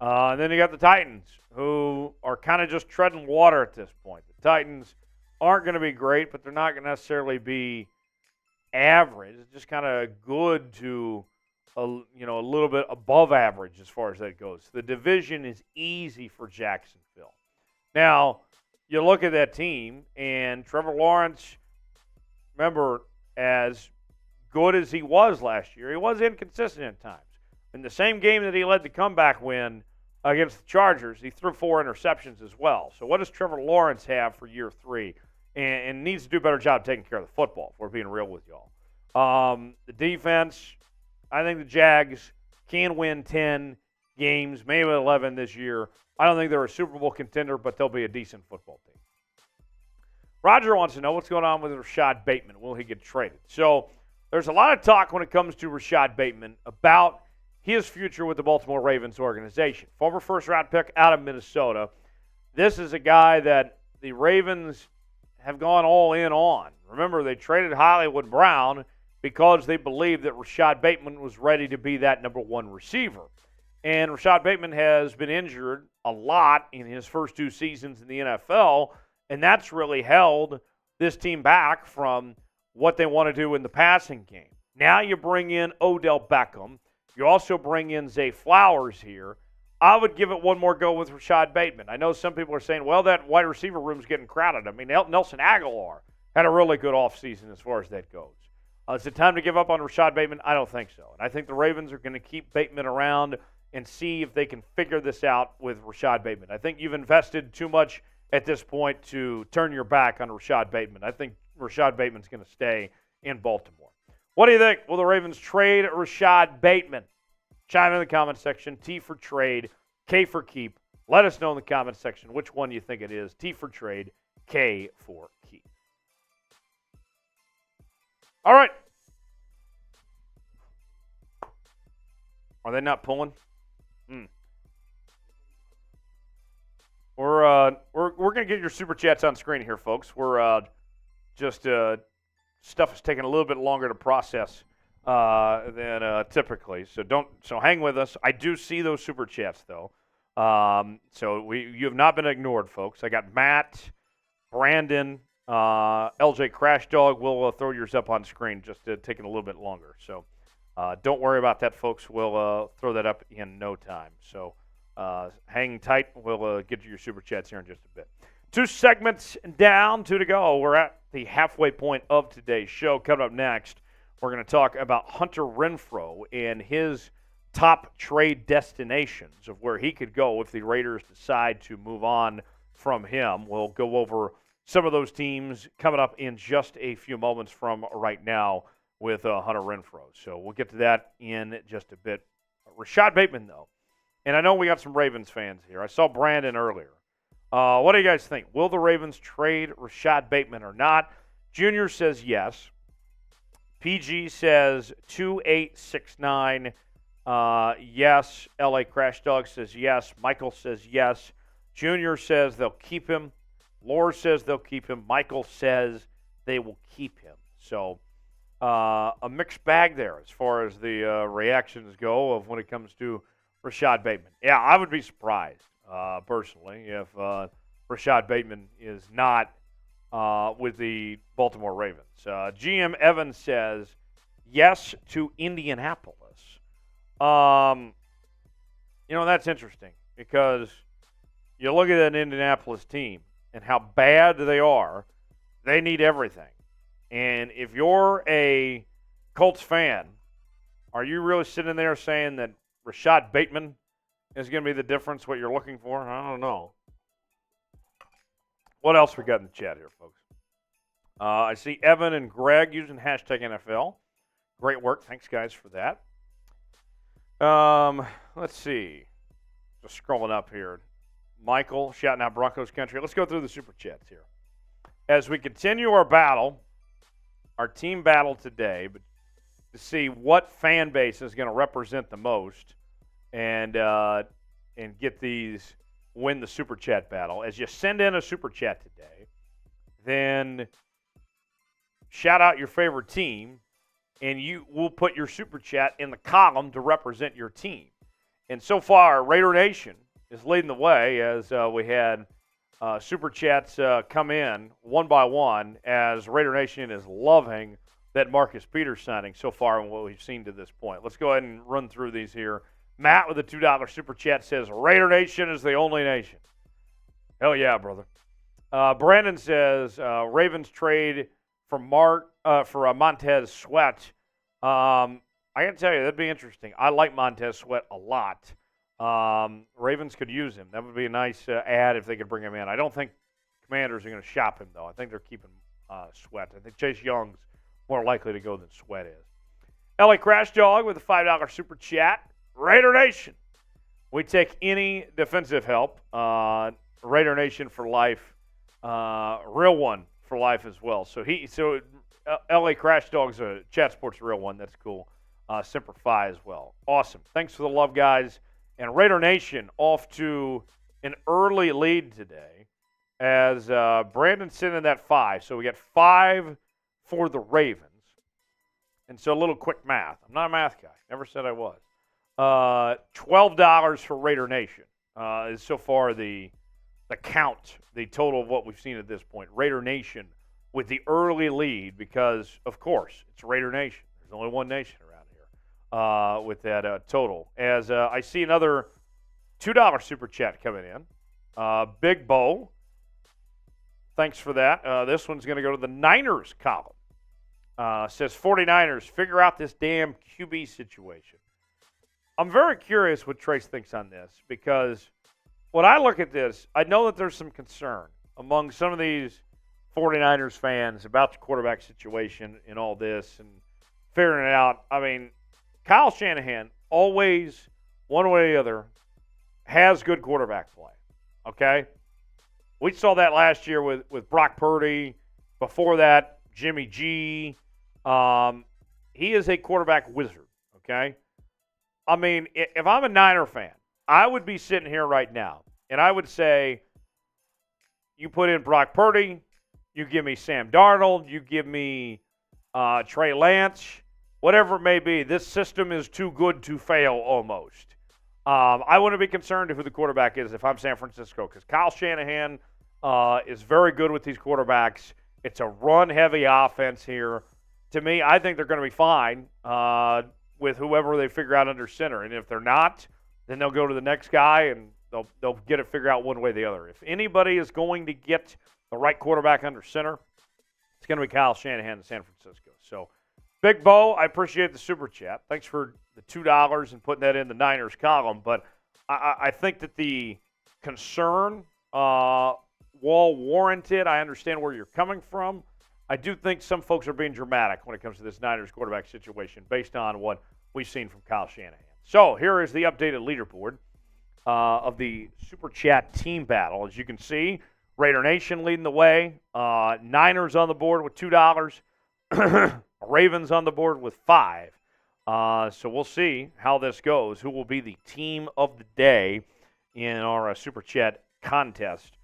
And then you got the Titans, who are kind of just treading water at this point. The Titans aren't going to be great, but they're not going to necessarily be average. It's just kind of good to a little bit above average as far as that goes. The division is easy for Jacksonville. Now, you look at that team, and Trevor Lawrence, remember, as good as he was last year, he was inconsistent at times. In the same game that he led the comeback win against the Chargers, he threw 4 interceptions as well. So what does Trevor Lawrence have for year 3? And needs to do a better job taking care of the football, if we're being real with y'all. The defense, I think the Jags can win 10 games, maybe 11 this year. I don't think they're a Super Bowl contender, but they'll be a decent football team. Roger wants to know what's going on with Rashod Bateman. Will he get traded? So there's a lot of talk when it comes to Rashod Bateman about his future with the Baltimore Ravens organization. Former first-round pick out of Minnesota. This is a guy that the Ravens have gone all in on. Remember, they traded Hollywood Brown because they believed that Rashod Bateman was ready to be that number one receiver. And Rashod Bateman has been injured a lot in his first 2 seasons in the NFL, and that's really held this team back from what they want to do in the passing game. Now you bring in Odell Beckham. You also bring in Zay Flowers here. I would give it one more go with Rashod Bateman. I know some people are saying, well, that wide receiver room's getting crowded. I mean, Nelson Aguilar had a really good offseason as far as that goes. Is it time to give up on Rashod Bateman? I don't think so. And I think the Ravens are going to keep Bateman around and see if they can figure this out with Rashod Bateman. I think you've invested too much at this point to turn your back on Rashod Bateman. I think Rashod Bateman's going to stay in Baltimore. What do you think? Will the Ravens trade Rashod Bateman? Chime in the comment section. T for trade, K for keep. Let us know in the comment section which one you think it is. T for trade, K for keep. All right. Are they not pulling? We're going to get your super chats on screen here, folks. We're stuff is taking a little bit longer to process than typically. So hang with us. I do see those super chats though. You have not been ignored, folks. I got Matt, Brandon, LJ Crash Dog. We'll throw yours up on screen, just taking a little bit longer. So don't worry about that, folks. We'll throw that up in no time. So hang tight. We'll get to your super chats here in just a bit. 2 segments down, 2 to go. We're at the halfway point of today's show. Coming up next, we're going to talk about Hunter Renfrow and his top trade destinations of where he could go if the Raiders decide to move on from him. We'll go over some of those teams coming up in just a few moments from right now with Hunter Renfrow. So we'll get to that in just a bit. Rashod Bateman, though, and I know we got some Ravens fans here. I saw Brandon earlier. What do you guys think? Will the Ravens trade Rashod Bateman or not? Junior says yes. PG says 2869. Yes. LA Crash Dog says yes. Michael says yes. Junior says they'll keep him. Laura says they'll keep him. Michael says they will keep him. So a mixed bag there as far as the reactions go of when it comes to Rashod Bateman. Yeah, I would be surprised, personally, if Rashod Bateman is not with the Baltimore Ravens. GM Evans says yes to Indianapolis. That's interesting because you look at that Indianapolis team and how bad they are. They need everything. And if you're a Colts fan, are you really sitting there saying that Rashod Bateman is going to be the difference, what you're looking for? I don't know. What else we got in the chat here, folks? I see Evan and Greg using hashtag NFL. Great work. Thanks, guys, for that. Let's see. Just scrolling up here. Michael shouting out Broncos country. Let's go through the super chats here. As we continue our battle, our team battle today, but to see what fan base is going to represent the most and get these, win the super chat battle. As you send in a super chat today, then shout out your favorite team, and you will put your super chat in the column to represent your team. And so far, Raider Nation is leading the way as we had super chats come in one by one as Raider Nation is loving that Marcus Peters signing so far and what we've seen to this point. Let's go ahead and run through these here. Matt with a $2 super chat says, Raider Nation is the only nation. Hell yeah, brother. Brandon says, Ravens trade for Montez Sweat. I got to tell you, that'd be interesting. I like Montez Sweat a lot. Ravens could use him. That would be a nice ad if they could bring him in. I don't think Commanders are going to shop him, though. I think they're keeping Sweat. I think Chase Young's more likely to go than Sweat is. LA Crash Dog with a $5 super chat. Raider Nation. We take any defensive help. Raider Nation for life. Real one for life as well. So LA Crash Dog's a Chat Sports Real one. That's cool. Semper Fi as well. Awesome. Thanks for the love, guys. And Raider Nation off to an early lead today as Brandon's sitting in that 5. So we got 5 for the Ravens. And so a little quick math. I'm not a math guy. Never said I was. $12 for Raider Nation is so far the count, the total of what we've seen at this point. Raider Nation with the early lead because, of course, it's Raider Nation. There's only one nation around here with that total. As I see another $2 super chat coming in. Big Bo, thanks for that. This one's going to go to the Niners column. Says 49ers, figure out this damn QB situation. I'm very curious what Trace thinks on this because when I look at this, I know that there's some concern among some of these 49ers fans about the quarterback situation and all this and figuring it out. I mean, Kyle Shanahan always, one way or the other, has good quarterback play, okay? We saw that last year with Brock Purdy. Before that, Jimmy G. He is a quarterback wizard, okay? I mean, if I'm a Niner fan, I would be sitting here right now, and I would say, you put in Brock Purdy, you give me Sam Darnold, you give me Trey Lance, whatever it may be. This system is too good to fail almost. I wouldn't be concerned who the quarterback is if I'm San Francisco because Kyle Shanahan is very good with these quarterbacks. It's a run-heavy offense here. To me, I think they're going to be fine with whoever they figure out under center. And if they're not, then they'll go to the next guy and they'll get it figured out one way or the other. If anybody is going to get the right quarterback under center, it's going to be Kyle Shanahan in San Francisco. So, Big Bo, I appreciate the super chat. Thanks for the $2 and putting that in the Niners column. But I think that the concern, while warranted, I understand where you're coming from. I do think some folks are being dramatic when it comes to this Niners quarterback situation based on what we've seen from Kyle Shanahan. So here is the updated leaderboard of the Super Chat team battle. As you can see, Raider Nation leading the way. Niners on the board with $2. Ravens on the board with 5. So we'll see how this goes. Who will be the team of the day in our Super Chat contest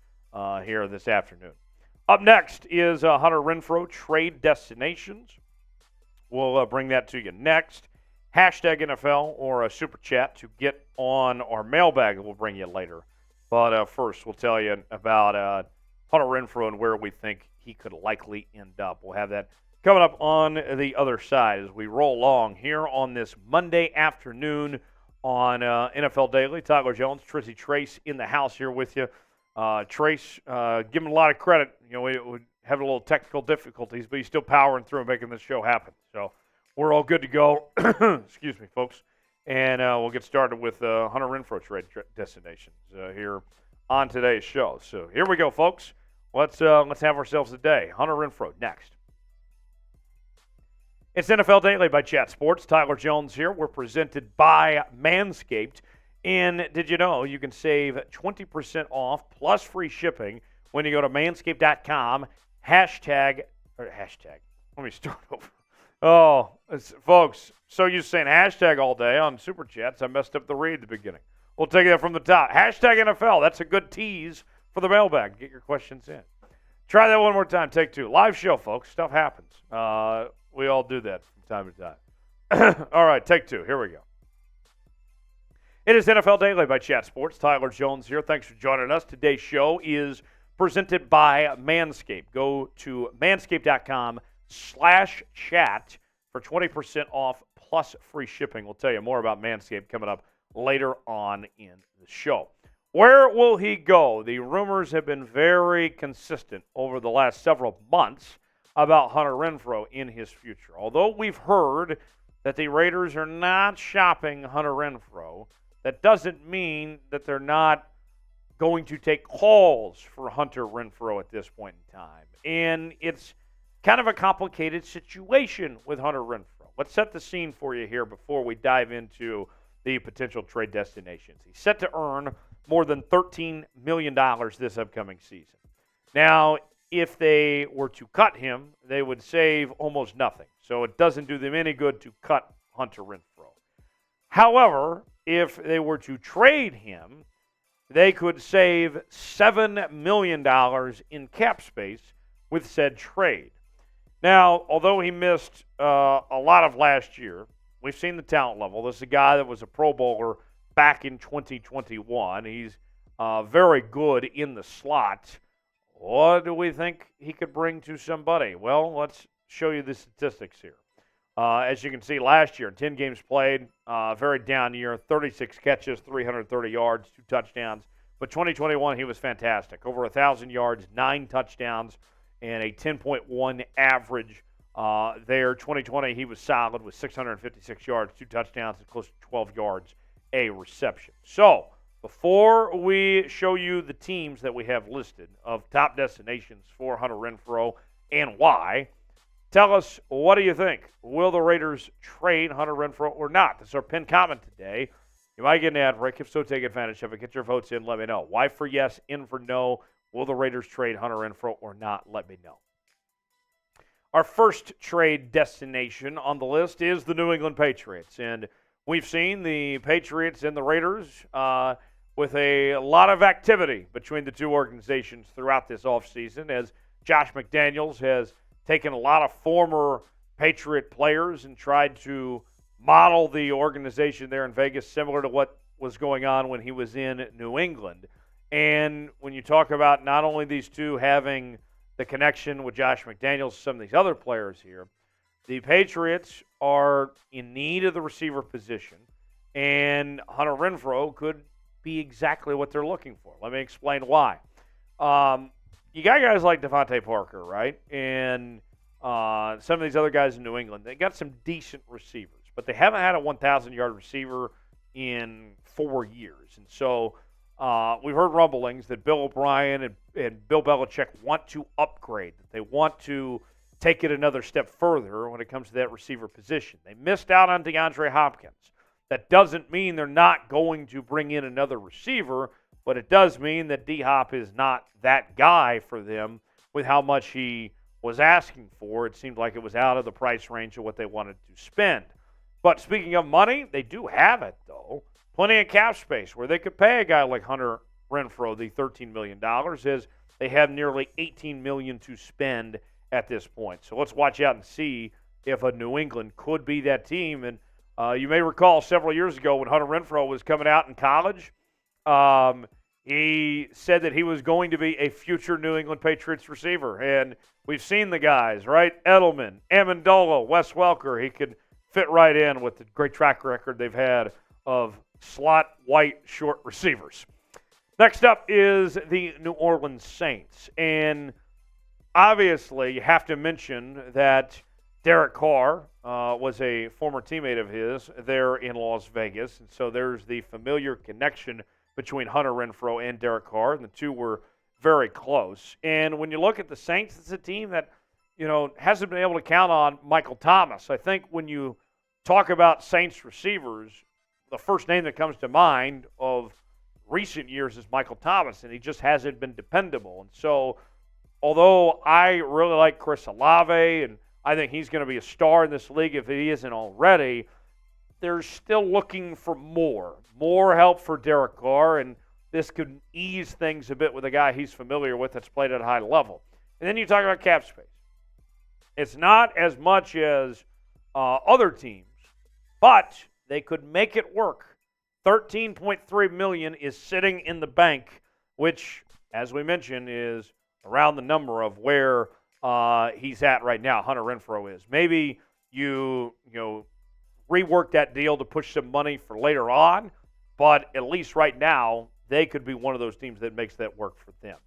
here this afternoon. Up next is Hunter Renfrow, Trade Destinations. We'll bring that to you next. Hashtag NFL or a Super Chat to get on our mailbag we'll bring you later. But first, we'll tell you about Hunter Renfrow and where we think he could likely end up. We'll have that coming up on the other side as we roll along here on this Monday afternoon on NFL Daily. Tyler Jones, Trizzy Trace in the house here with you. Trace, give him a lot of credit. You know, we have a little technical difficulties, but he's still powering through and making this show happen. So we're all good to go. Excuse me, folks. And we'll get started with Hunter Renfrow Trade Destinations here on today's show. So here we go, folks. Let's have ourselves a day. Hunter Renfrow next. It's NFL Daily by Chat Sports. Tyler Jones here. We're presented by Manscaped. And did you know you can save 20% off plus free shipping when you go to manscaped.com, hashtag. Let me start over. Oh, folks, so you're saying hashtag all day on Super Chats. I messed up the read at the beginning. We'll take that from the top. Hashtag NFL. That's a good tease for the mailbag. Get your questions in. Try that one more time. Take 2. Live show, folks. Stuff happens. We all do that from time to time. All right, take 2. Here we go. It is NFL Daily by Chat Sports. Tyler Jones here. Thanks for joining us. Today's show is presented by Manscaped. Go to manscaped.com/chat for 20% off plus free shipping. We'll tell you more about Manscaped coming up later on in the show. Where will he go? The rumors have been very consistent over the last several months about Hunter Renfrow in his future. Although we've heard that the Raiders are not shopping Hunter Renfrow, that doesn't mean that they're not going to take calls for Hunter Renfrow at this point in time. And it's kind of a complicated situation with Hunter Renfrow. Let's set the scene for you here before we dive into the potential trade destinations. He's set to earn more than $13 million this upcoming season. Now, if they were to cut him, they would save almost nothing. So it doesn't do them any good to cut Hunter Renfrow. However, if they were to trade him, they could save $7 million in cap space with said trade. Now, although he missed a lot of last year, we've seen the talent level. This is a guy that was a Pro Bowler back in 2021. He's very good in the slot. What do we think he could bring to somebody? Well, let's show you the statistics here. As you can see, last year, 10 games played, very down year, 36 catches, 330 yards, 2 touchdowns. But 2021, he was fantastic. Over 1,000 yards, 9 touchdowns, and a 10.1 average there. 2020, he was solid with 656 yards, 2 touchdowns, and close to 12 yards a reception. So, before we show you the teams that we have listed of top destinations for Hunter Renfrow and why, tell us, what do you think? Will the Raiders trade Hunter Renfrow or not? This is our pinned comment today. You might get an ad break. If so, take advantage of it. Get your votes in. Let me know. Y for yes, N for no. Will the Raiders trade Hunter Renfrow or not? Let me know. Our first trade destination on the list is the New England Patriots. And we've seen the Patriots and the Raiders with a lot of activity between the two organizations throughout this offseason, as Josh McDaniels has taken a lot of former Patriot players and tried to model the organization there in Vegas similar to what was going on when he was in New England. And when you talk about not only these two having the connection with Josh McDaniels, some of these other players here, the Patriots are in need of the receiver position, and Hunter Renfrow could be exactly what they're looking for. Let me explain why. You got guys like Devontae Parker, right? And some of these other guys in New England, they got some decent receivers, but they haven't had a 1,000-yard receiver in 4 years. And so we've heard rumblings that Bill O'Brien and Bill Belichick want to upgrade, that they want to take it another step further when it comes to that receiver position. They missed out on DeAndre Hopkins. That doesn't mean they're not going to bring in another receiver, but it does mean that D-Hop is not that guy for them with how much he was asking for. It seemed like it was out of the price range of what they wanted to spend. But speaking of money, they do have it, though. Plenty of cap space where they could pay a guy like Hunter Renfrow the $13 million, as they have nearly $18 million to spend at this point. So let's watch out and see if a New England could be that team. And you may recall several years ago when Hunter Renfrow was coming out in college, he said that he was going to be a future New England Patriots receiver. And we've seen the guys, right? Edelman, Amendola, Wes Welker. He could fit right in with the great track record they've had of slot, white, short receivers. Next up is the New Orleans Saints. And obviously you have to mention that Derek Carr was a former teammate of his there in Las Vegas. And so there's the familiar connection between Hunter Renfrow and Derek Carr, and the two were very close. And when you look at the Saints, it's a team that, hasn't been able to count on Michael Thomas. I think when you talk about Saints receivers, the first name that comes to mind of recent years is Michael Thomas, and he just hasn't been dependable. And so although I really like Chris Olave, and I think he's going to be a star in this league if he isn't already, they're still looking for more help for Derek Carr, and this could ease things a bit with a guy he's familiar with that's played at a high level. And then you talk about cap space. It's not as much as other teams, but they could make it work. $13.3 million is sitting in the bank, which, as we mentioned, is around the number of where he's at right now, Hunter Renfrow is. Maybe you rework that deal to push some money for later on, but at least right now, they could be one of those teams that makes that work for them.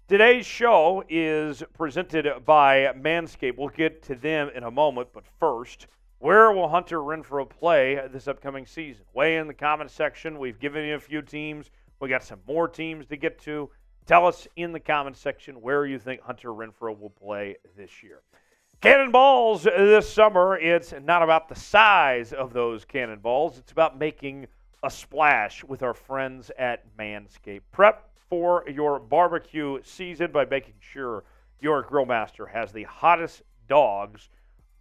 Today's show is presented by Manscaped. We'll get to them in a moment, but first, where will Hunter Renfrow play this upcoming season? Weigh in the comment section. We've given you a few teams. We got some more teams to get to. Tell us in the comment section where you think Hunter Renfrow will play this year. Cannonballs this summer, it's not about the size of those cannonballs. It's about making a splash with our friends at Manscaped. Prep for your barbecue season by making sure your grill master has the hottest dogs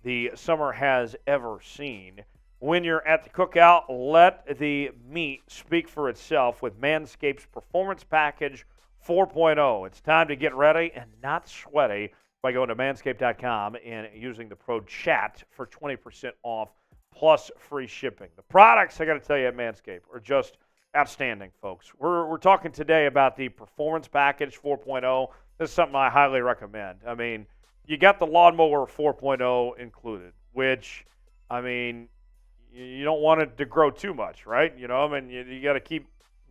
the summer has ever seen. When you're at the cookout, let the meat speak for itself with Manscaped's Performance Package 4.0. It's time to get ready and not sweaty by going to manscaped.com and using the code CHAT for 20% off plus free shipping. The products, I got to tell you, at Manscaped are just outstanding, folks. We're talking today about the Performance Package 4.0. This is something I highly recommend. I mean, you got the Lawnmower 4.0 included, which, I mean, you don't want it to grow too much, right? You know, I mean, you got to keep,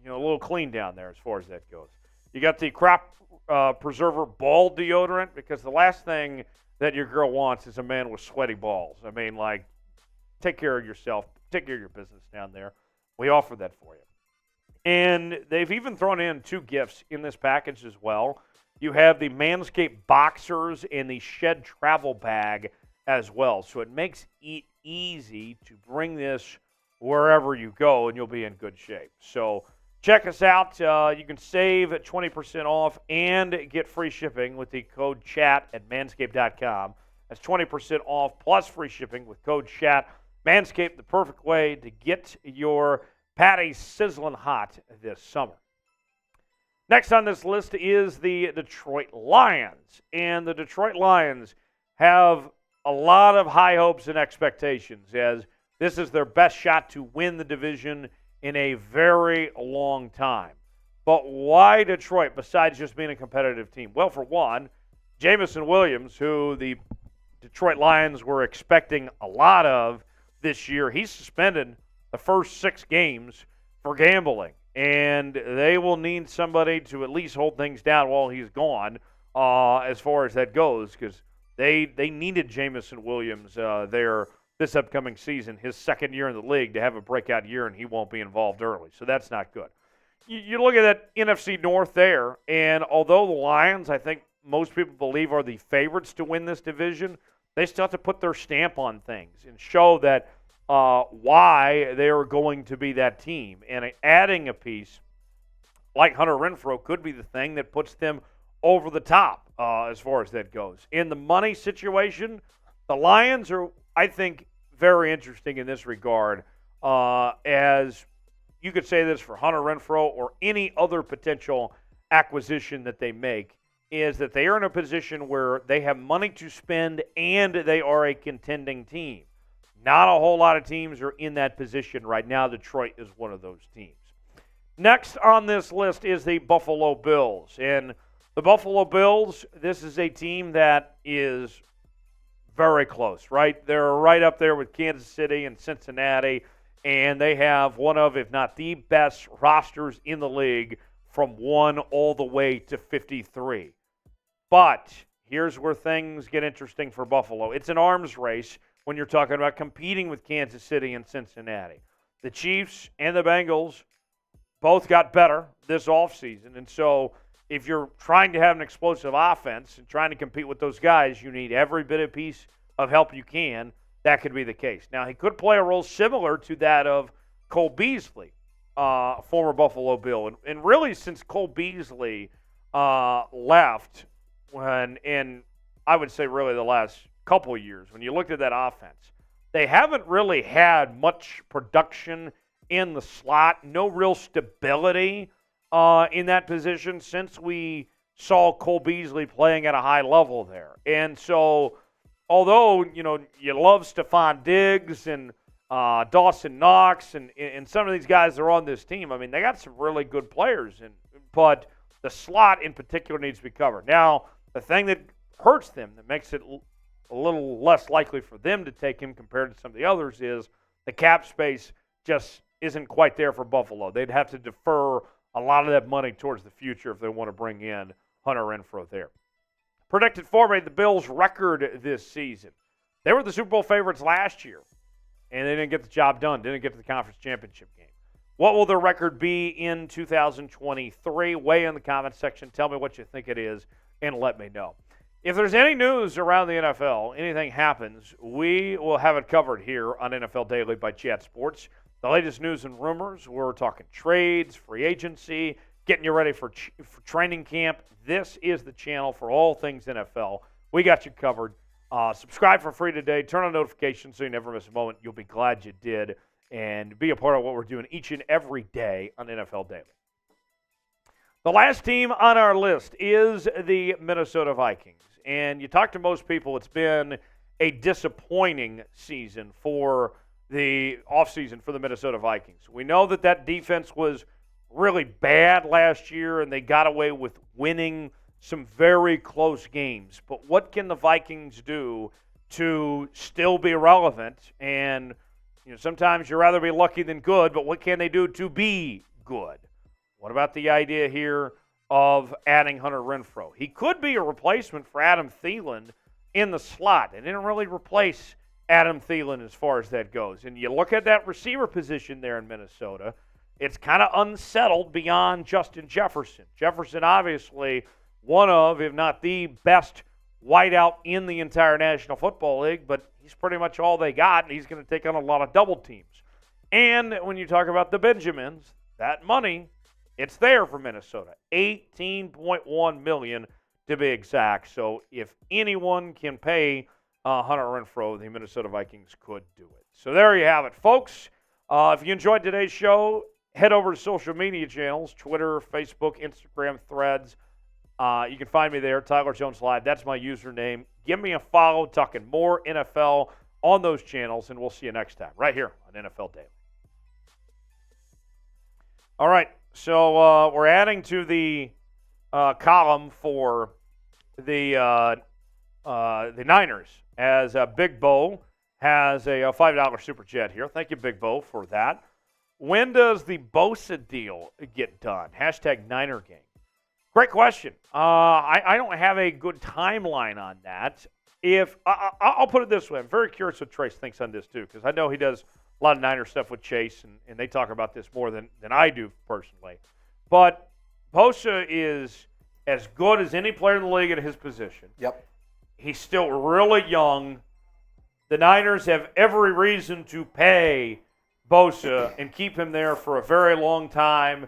a little clean down there as far as that goes. You got the Crop Preserver ball deodorant, because the last thing that your girl wants is a man with sweaty balls. I mean, like, take care of yourself. Take care of your business down there. We offer that for you. And they've even thrown in 2 gifts in this package as well. You have the Manscaped Boxers and the Shed Travel Bag as well. So it makes it easy to bring this wherever you go, and you'll be in good shape. So check us out. You can save 20% off and get free shipping with the code CHAT at manscaped.com. That's 20% off plus free shipping with code CHAT. Manscaped, the perfect way to get your patties sizzling hot this summer. Next on this list is the Detroit Lions. And the Detroit Lions have a lot of high hopes and expectations, as this is their best shot to win the division in a very long time. But why Detroit, besides just being a competitive team? Well, for one, Jameson Williams, who the Detroit Lions were expecting a lot of this year, he's suspended the first 6 games for gambling. And they will need somebody to at least hold things down while he's gone as far as that goes, because they needed Jameson Williams there this upcoming season, his second year in the league, to have a breakout year, and he won't be involved early. So that's not good. You look at that NFC North there, and although the Lions, I think most people believe, are the favorites to win this division, they still have to put their stamp on things and show that why they are going to be that team. And adding a piece like Hunter Renfrow could be the thing that puts them over the top as far as that goes. In the money situation, the Lions are, I think, very interesting in this regard, as you could say this for Hunter Renfrow or any other potential acquisition that they make, is that they are in a position where they have money to spend and they are a contending team. Not a whole lot of teams are in that position right now. Detroit is one of those teams. Next on this list is the Buffalo Bills. And the Buffalo Bills, this is a team that is very close, right? They're right up there with Kansas City and Cincinnati, and they have one of, if not the best rosters in the league from 1 all the way to 53. But here's where things get interesting for Buffalo. It's an arms race when you're talking about competing with Kansas City and Cincinnati. The Chiefs and the Bengals both got better this offseason, and so if you're trying to have an explosive offense and trying to compete with those guys, you need every bit of piece of help you can. That could be the case. Now, he could play a role similar to that of Cole Beasley, former Buffalo Bill. And really, since Cole Beasley left, in I would say really the last couple of years, when you looked at that offense, they haven't really had much production in the slot, no real stability in that position since we saw Cole Beasley playing at a high level there. And so, although, you love Stephon Diggs and Dawson Knox and some of these guys that are on this team, I mean, they got some really good players, but the slot in particular needs to be covered. Now, the thing that hurts them, that makes it a little less likely for them to take him compared to some of the others, is the cap space just isn't quite there for Buffalo. They'd have to defer a lot of that money towards the future if they want to bring in Hunter Renfrow there. Predicted for me, the Bills' record this season. They were the Super Bowl favorites last year, and they didn't get the job done, didn't get to the conference championship game. What will their record be in 2023? Weigh in the comments section. Tell me what you think it is, and let me know. if there's any news around the NFL, anything happens, we will have it covered here on NFL Daily by Chat Sports. The latest news and rumors, we're talking trades, free agency, getting you ready for training camp. This is the channel for all things NFL. We got you covered. Subscribe for free today. Turn on notifications so you never miss a moment. You'll be glad you did. And be a part of what we're doing each and every day on NFL Daily. The last team on our list is the Minnesota Vikings. And you talk to most people, it's been a disappointing season for the offseason for the Minnesota Vikings. We know that defense was really bad last year, and they got away with winning some very close games. But what can the Vikings do to still be relevant? And sometimes you'd rather be lucky than good, but what can they do to be good? What about the idea here of adding Hunter Renfrow? He could be a replacement for Adam Thielen in the slot. They didn't really replace Adam Thielen as far as that goes. And you look at that receiver position there in Minnesota, it's kind of unsettled beyond Justin Jefferson. Jefferson, obviously, one of, if not the best wideout in the entire National Football League, but he's pretty much all they got, and he's going to take on a lot of double teams. And when you talk about the Benjamins, that money, it's there for Minnesota. $18.1 million to be exact. So if anyone can pay Hunter Renfrow, the Minnesota Vikings could do it. So there you have it, folks. If you enjoyed today's show, head over to social media channels, Twitter, Facebook, Instagram, Threads. You can find me there, Tyler Jones Live. That's my username. Give me a follow, talking more NFL on those channels, and we'll see you next time right here on NFL Daily. All right, so we're adding to the column for the Niners as Big Bo has a $5 super chat here. Thank you, Big Bo, for that. When does the Bosa deal get done? Hashtag Niner Gang. Great question. I don't have a good timeline on that. I'll put it this way. I'm very curious what Trace thinks on this, too, because I know he does a lot of Niner stuff with Chase, and they talk about this more than I do personally. But Bosa is as good as any player in the league at his position. Yep. He's still really young. The Niners have every reason to pay Bosa and keep him there for a very long time.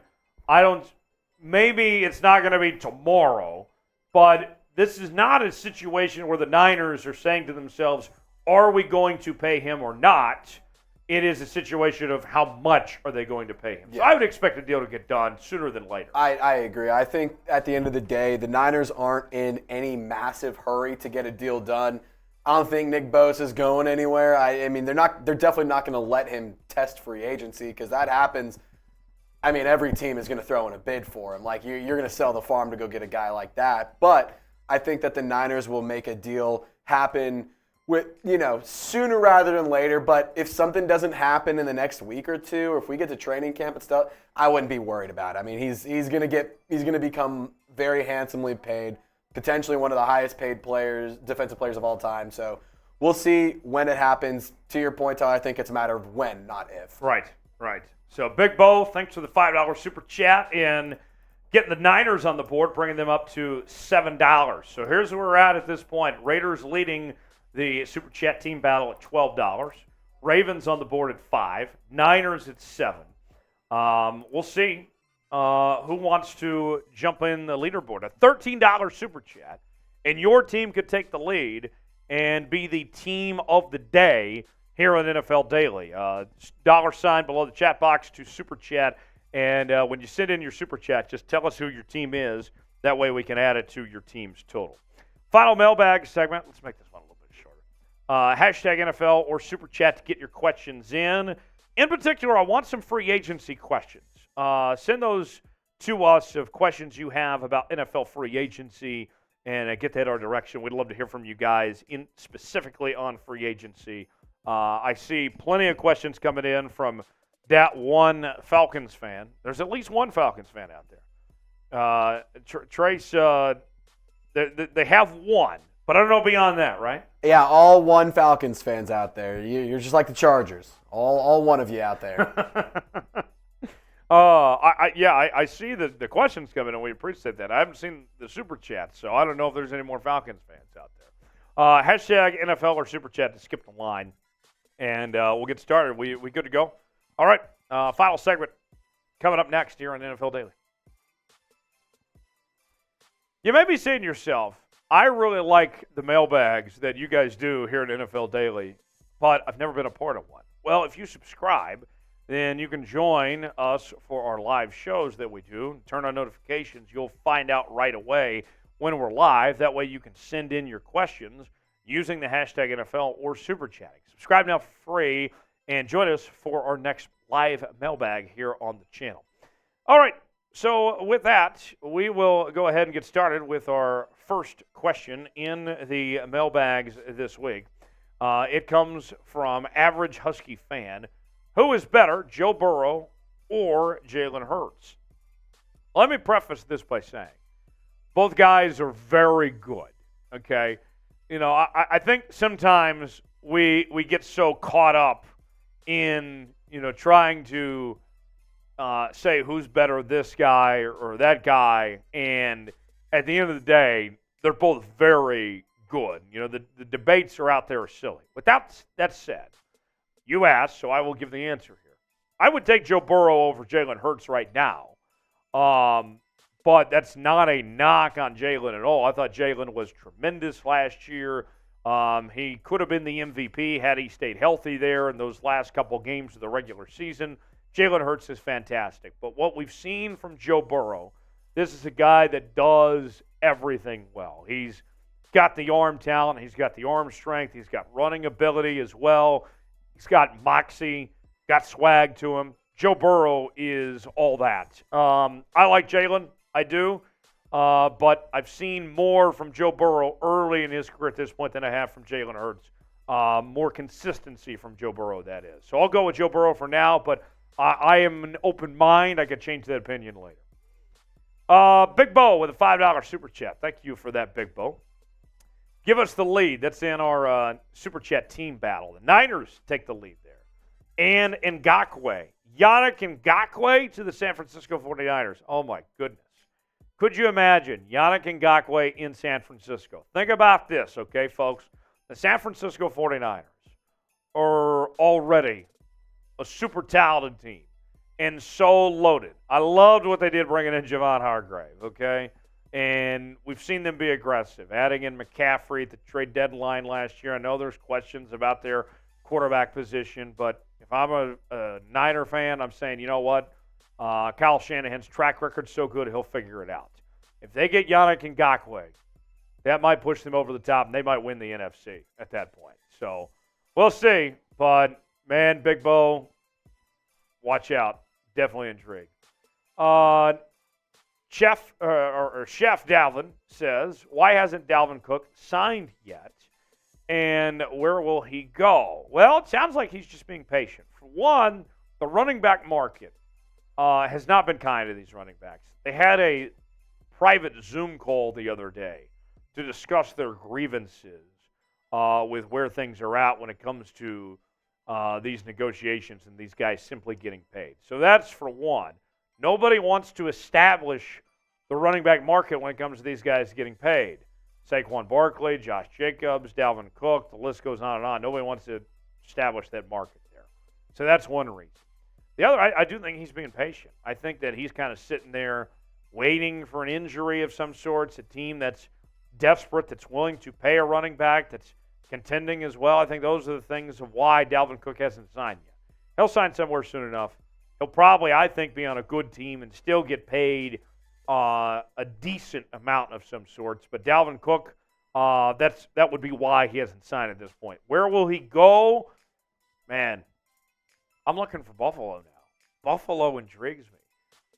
Maybe it's not going to be tomorrow, but this is not a situation where the Niners are saying to themselves, are we going to pay him or not? It is a situation of how much are they going to pay him. So I would expect the deal to get done sooner than later. I agree. I think at the end of the day, the Niners aren't in any massive hurry to get a deal done. I don't think Nick Bosa is going anywhere. I mean, they're definitely not going to let him test free agency because that happens. I mean, every team is going to throw in a bid for him. Like, you're going to sell the farm to go get a guy like that. But I think that the Niners will make a deal happen with, sooner rather than later. But if something doesn't happen in the next week or two, or if we get to training camp and stuff, I wouldn't be worried about it. I mean, he's going to become very handsomely paid, potentially one of the highest paid defensive players of all time. So we'll see when it happens. To your point, Tyler, I think it's a matter of when, not if. Right. So Big Bo, thanks for the $5 super chat and getting the Niners on the board, bringing them up to $7. So here's where we're at this point. Raiders leading the super chat team battle at $12. Ravens on the board at $5. Niners at $7. We'll see who wants to jump in the leaderboard. A $13 super chat, and your team could take the lead and be the team of the day here on NFL Daily. $ below the chat box to Super Chat. And when you send in your Super Chat, just tell us who your team is. That way we can add it to your team's total. Final mailbag segment. Let's make this one a little bit shorter. Hashtag NFL or Super Chat to get your questions in. In particular, I want some free agency questions. Send those to us of questions you have about NFL free agency and get that our direction. We'd love to hear from you guys specifically on free agency. I see plenty of questions coming in from that one Falcons fan. There's at least one Falcons fan out there. Trace, they have one, but I don't know beyond that, right? Yeah, all one Falcons fans out there. You're just like the Chargers. All one of you out there. I see the questions coming, and we appreciate that. I haven't seen the super chat, so I don't know if there's any more Falcons fans out there. Hashtag NFL or super chat to skip the line, and we'll get started. We good to go? All right. Final segment coming up next here on NFL Daily. You may be saying to yourself, I really like the mailbags that you guys do here at NFL Daily, but I've never been a part of one. Well, if you subscribe, then you can join us for our live shows that we do. Turn on notifications. You'll find out right away when we're live. That way you can send in your questions using the hashtag NFL or super chatting. Subscribe now for free and join us for our next live mailbag here on the channel. All right. So with that, we will go ahead and get started with our first question in the mailbags this week. It comes from Average Husky Fan. Who is better, Joe Burrow or Jalen Hurts? Let me preface this by saying both guys are very good, okay? You know, I think sometimes we get so caught up in, trying to say who's better, this guy or that guy, and at the end of the day, they're both very good. The debates are out there are silly. But that said, you asked, so I will give the answer here. I would take Joe Burrow over Jalen Hurts right now, but that's not a knock on Jalen at all. I thought Jalen was tremendous last year. He could have been the MVP had he stayed healthy there in those last couple games of the regular season. Jalen Hurts is fantastic. But what we've seen from Joe Burrow, this is a guy that does everything well. He's got the arm talent. He's got the arm strength. He's got running ability as well. He's got moxie, got swag to him. Joe Burrow is all that. I like Jalen. I do. But I've seen more from Joe Burrow early in his career at this point than I have from Jalen Hurts. More consistency from Joe Burrow, that is. So I'll go with Joe Burrow for now, but I am an open mind. I could change that opinion later. Big Bo with a $5 super chat. Thank you for that, Big Bo. Give us the lead. That's in our super chat team battle. The Niners take the lead there. And Ngakoue. Yannick Ngakoue to the San Francisco 49ers. Oh, my goodness. Could you imagine Yannick Ngakoue in San Francisco? Think about this, okay, folks? The San Francisco 49ers are already a super talented team and so loaded. I loved what they did bringing in Javon Hargrave, okay? And we've seen them be aggressive, adding in McCaffrey at the trade deadline last year. I know there's questions about their quarterback position, but if I'm a Niner fan, I'm saying, you know what? Kyle Shanahan's track record's so good, he'll figure it out. If they get Yannick Ngakoue, that might push them over the top, and they might win the NFC at that point. So we'll see. But, man, Big Bo, watch out. Definitely intrigued. Chef Dalvin says, why hasn't Dalvin Cook signed yet? And where will he go? Well, it sounds like he's just being patient. For one, the running back market has not been kind to these running backs. They had a private Zoom call the other day to discuss their grievances with where things are at when it comes to these negotiations and these guys simply getting paid. So that's for one. Nobody wants to establish the running back market when it comes to these guys getting paid. Saquon Barkley, Josh Jacobs, Dalvin Cook, the list goes on and on. Nobody wants to establish that market there. So that's one reason. The other, I do think he's being patient. I think that he's kind of sitting there waiting for an injury of some sorts, a team that's desperate, that's willing to pay a running back, that's contending as well. I think those are the things of why Dalvin Cook hasn't signed yet. He'll sign somewhere soon enough. He'll probably, I think, be on a good team and still get paid a decent amount of some sorts. But Dalvin Cook, that would be why he hasn't signed at this point. Where will he go? Man, I'm looking for Buffalo now. Buffalo intrigues me.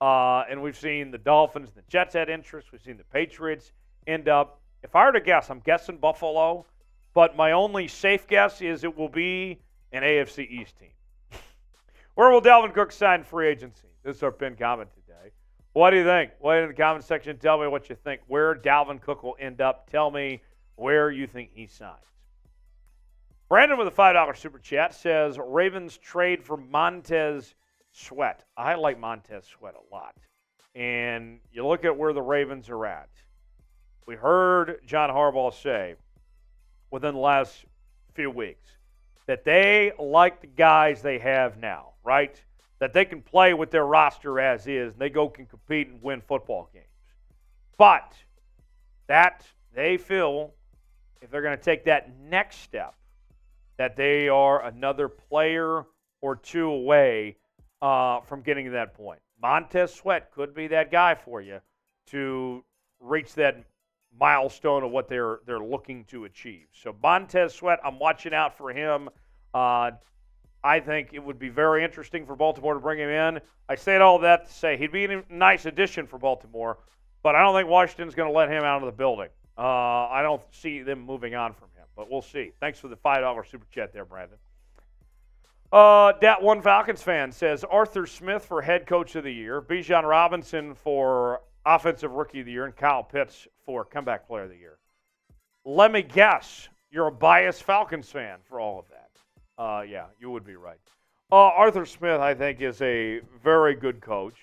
And we've seen the Dolphins and the Jets had interest. We've seen the Patriots end up. If I were to guess, I'm guessing Buffalo. But my only safe guess is it will be an AFC East team. Where will Dalvin Cook sign free agency? This is our pinned comment today. What do you think? Wait in the comment section. Tell me what you think. Where Dalvin Cook will end up. Tell me where you think he signs. Brandon with a $5 super chat says, Ravens trade for Montez Sweat. I like Montez Sweat a lot. And you look at where the Ravens are at. We heard John Harbaugh say within the last few weeks that they like the guys they have now, right? That they can play with their roster as is, and they can compete and win football games. But that they feel if they're going to take that next step, that they are another player or two away from getting to that point. Montez Sweat could be that guy for you to reach that milestone of what they're looking to achieve. So Montez Sweat, I'm watching out for him. I think it would be very interesting for Baltimore to bring him in. I say all that to say he'd be a nice addition for Baltimore, but I don't think Washington's going to let him out of the building. I don't see them moving on from him, but we'll see. Thanks for the $5 super chat there, Brandon. Dat One Falcons fan says Arthur Smith for head coach of the year, Bijan Robinson for offensive rookie of the year, and Kyle Pitts for comeback player of the year. Let me guess, you're a biased Falcons fan for all of that. Yeah, you would be right. Arthur Smith, I think, is a very good coach.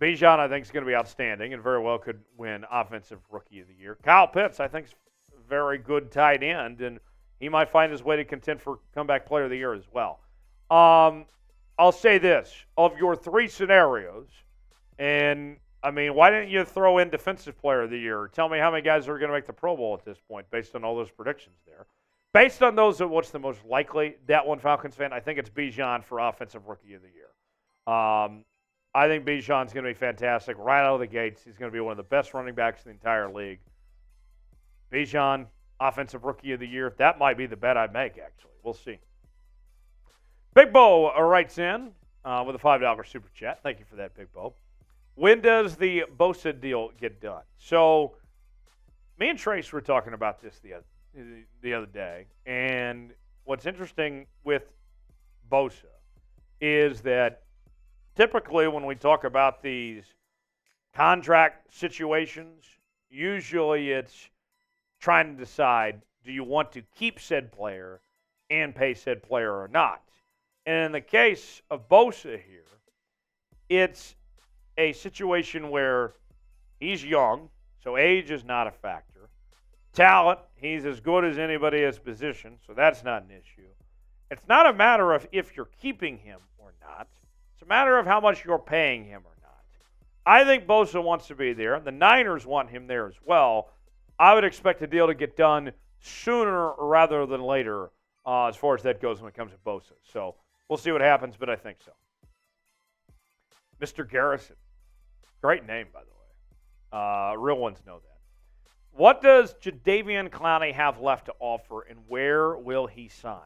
Bijan, I think, is going to be outstanding and very well could win offensive rookie of the year. Kyle Pitts, I think, is a very good tight end, and he might find his way to contend for comeback player of the year as well. I'll say this. Of your three scenarios, and, I mean, why didn't you throw in defensive player of the year? Tell me how many guys are going to make the Pro Bowl at this point based on all those predictions there. Based on those, what's the most likely? Dat One Falcons fan, I think it's Bijan for offensive rookie of the year. I think Bijan's going to be fantastic right out of the gates. He's going to be one of the best running backs in the entire league. Bijan, offensive rookie of the year. That might be the bet I'd make, actually. We'll see. Big Bo writes in with a $5 super chat. Thank you for that, Big Bo. When does the Bosa deal get done? So, me and Trace were talking about this the other day, and what's interesting with Bosa is that typically when we talk about these contract situations, usually it's trying to decide, do you want to keep said player and pay said player or not? And in the case of Bosa here, it's a situation where he's young, so age is not a factor. Talent, he's as good as anybody at his position, so that's not an issue. It's not a matter of if you're keeping him or not. It's a matter of how much you're paying him or not. I think Bosa wants to be there. The Niners want him there as well. I would expect the deal to get done sooner rather than later as far as that goes when it comes to Bosa. So we'll see what happens, but I think so. Mr. Garrison. Great name, by the way. Real ones know that. What does Jadeveon Clowney have left to offer, and where will he sign?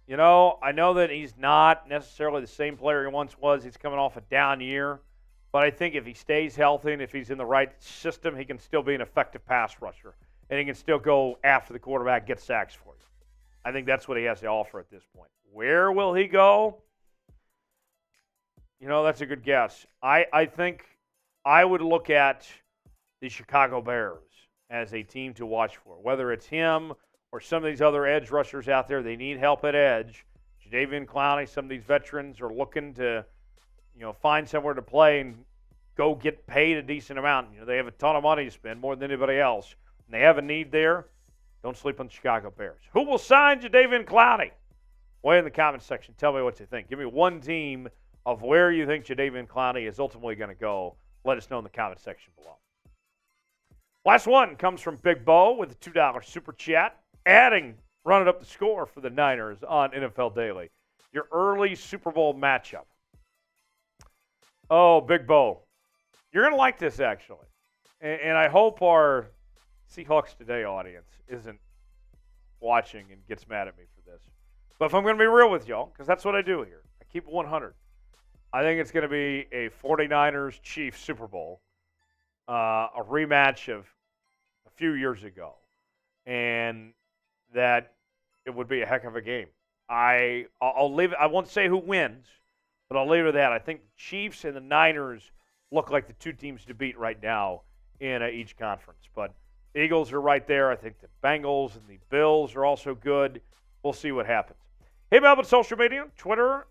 You know, I know that he's not necessarily the same player he once was. He's coming off a down year. But I think if he stays healthy and if he's in the right system, he can still be an effective pass rusher. And he can still go after the quarterback, get sacks for you. I think that's what he has to offer at this point. Where will he go? You know, that's a good guess. I think I would look at the Chicago Bears as a team to watch for. Whether it's him or some of these other edge rushers out there, they need help at edge. Jadeveon Clowney, some of these veterans are looking to, find somewhere to play and go get paid a decent amount. They have a ton of money to spend, more than anybody else. And they have a need there. Don't sleep on the Chicago Bears. Who will sign Jadeveon Clowney? Way in the comment section. Tell me what you think. Give me one team of where you think Jadeveon Clowney is ultimately going to go. Let us know in the comment section below. Last one comes from Big Bo with a $2 super chat, running up the score for the Niners on NFL Daily. Your early Super Bowl matchup. Oh, Big Bo. You're going to like this, actually. And I hope our Seahawks Today audience isn't watching and gets mad at me for this. But if I'm going to be real with y'all, because that's what I do here, I keep it 100. I think it's going to be a 49ers-Chiefs Super Bowl, a rematch of a few years ago, and that it would be a heck of a game. I'll leave it. I won't say who wins, but I'll leave it at that. I think the Chiefs and the Niners look like the two teams to beat right now in each conference. But the Eagles are right there. I think the Bengals and the Bills are also good. We'll see what happens. Hey, Melbourne social media, Twitter,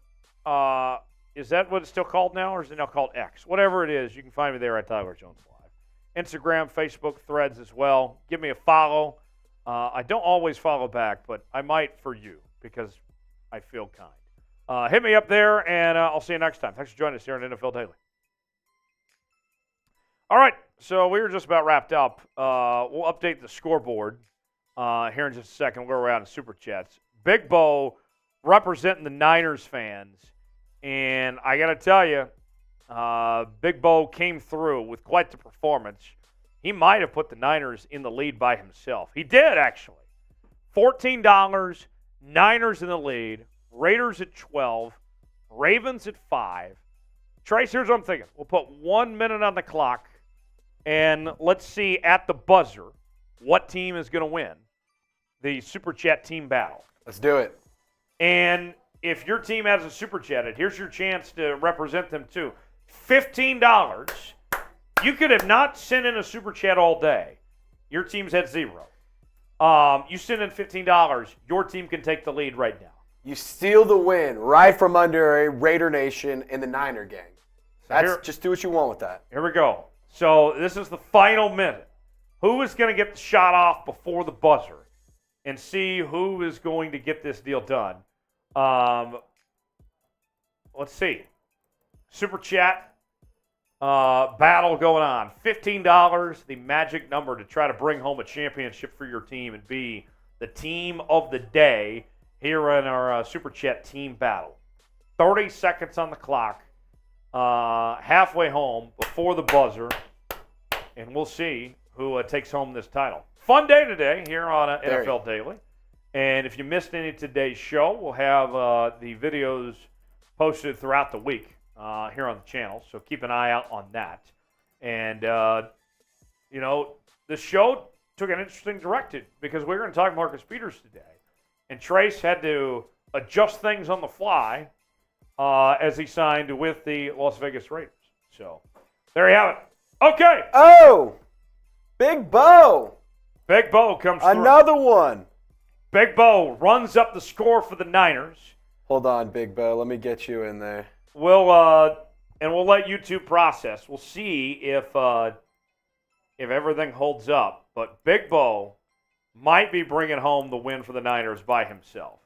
Is that what it's still called now, or is it now called X? Whatever it is, you can find me there at Tyler Jones Live. Instagram, Facebook, Threads as well. Give me a follow. I don't always follow back, but I might for you because I feel kind. Hit me up there, and I'll see you next time. Thanks for joining us here on NFL Daily. All right, so we were just about wrapped up. We'll update the scoreboard here in just a second. We'll go around in Super Chats. Big Bo representing the Niners fans. And I got to tell you, Big Bo came through with quite the performance. He might have put the Niners in the lead by himself. He did, actually. $14, Niners in the lead, Raiders at 12, Ravens at 5. Trace, here's what I'm thinking. We'll put 1 minute on the clock, and let's see at the buzzer what team is going to win the Super Chat team battle. Let's do it. And if your team has a Super Chatted, here's your chance to represent them too. $15. You could have not sent in a Super Chat all day. Your team's at 0. You send in $15, your team can take the lead right now. You steal the win right from under a Raider Nation in the Niner gang. Just do what you want with that. Here we go. So this is the final minute. Who is going to get the shot off before the buzzer and see who is going to get this deal done? Let's see. Super Chat battle going on. $15, the magic number to try to bring home a championship for your team and be the team of the day here in our Super Chat team battle. 30 seconds on the clock, halfway home before the buzzer, and we'll see who takes home this title. Fun day today here on NFL Daily. And if you missed any of today's show, we'll have the videos posted throughout the week here on the channel. So keep an eye out on that. And, the show took an interesting direction because we're going to talk Marcus Peters today. And Trace had to adjust things on the fly as he signed with the Las Vegas Raiders. So there you have it. Okay. Oh, Big Bo. Big Bo comes through. Another one. Big Bo runs up the score for the Niners. Hold on, Big Bo. Let me get you in there. We'll let YouTube process. We'll see if everything holds up. But Big Bo might be bringing home the win for the Niners by himself.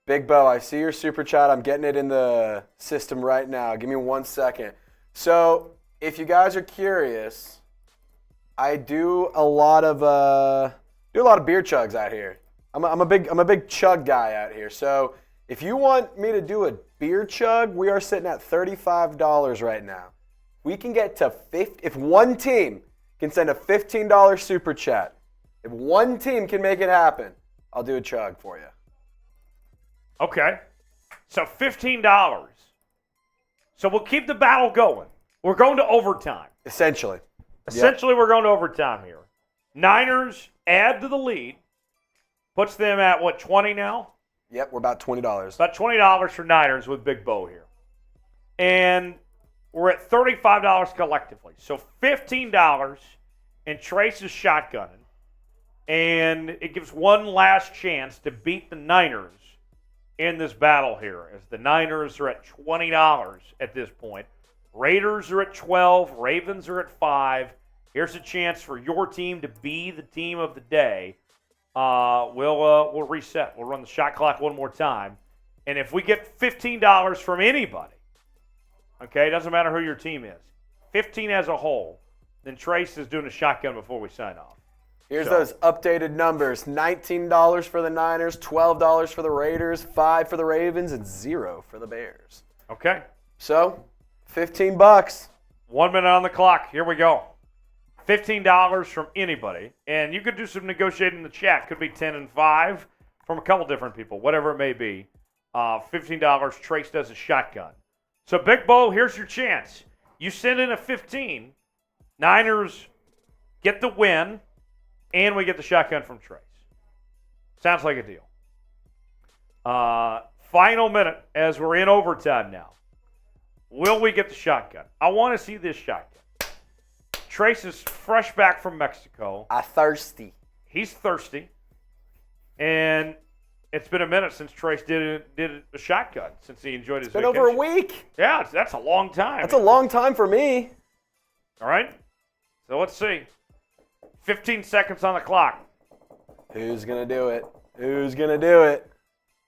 Big Bo, I see your Super Chat. I'm getting it in the system right now. Give me 1 second. So, if you guys are curious, I do a lot of beer chugs out here. I'm a big chug guy out here. So if you want me to do a beer chug, we are sitting at $35 right now. We can get to 50. If one team can send a $15 Super Chat, if one team can make it happen, I'll do a chug for you. Okay. So $15. So we'll keep the battle going. We're going to overtime. Essentially. We're going to overtime here. Niners add to the lead. Puts them at, 20 now? Yep, we're about $20. About $20 for Niners with Big Bo here. And we're at $35 collectively. So $15, and Trace is shotgunning. And it gives one last chance to beat the Niners in this battle here, as the Niners are at $20 at this point. Raiders are at 12. Ravens are at 5. Here's a chance for your team to be the team of the day. We'll reset. We'll run the shot clock one more time. And if we get $15 from anybody, okay, it doesn't matter who your team is, 15 as a whole, then Trace is doing a shotgun before we sign off. Here's those updated numbers. $19 for the Niners, $12 for the Raiders, $5 for the Ravens, and $0 for the Bears. Okay. So, $15. 1 minute on the clock. Here we go. $15 from anybody. And you could do some negotiating in the chat. Could be 10 and 5 from a couple different people, whatever it may be. $15, Trace does a shotgun. So, Big Bo, here's your chance. You send in a 15. Niners get the win, and we get the shotgun from Trace. Sounds like a deal. Final minute as we're in overtime now. Will we get the shotgun? I want to see this shotgun. Trace is fresh back from Mexico. Thirsty. He's thirsty. And It's been a minute since Trace did a shotgun, since he enjoyed his vacation. Been over a week. Yeah, that's a long time. That's a long time for me. All right. So let's see. 15 seconds on the clock. Who's going to do it? Who's going to do it?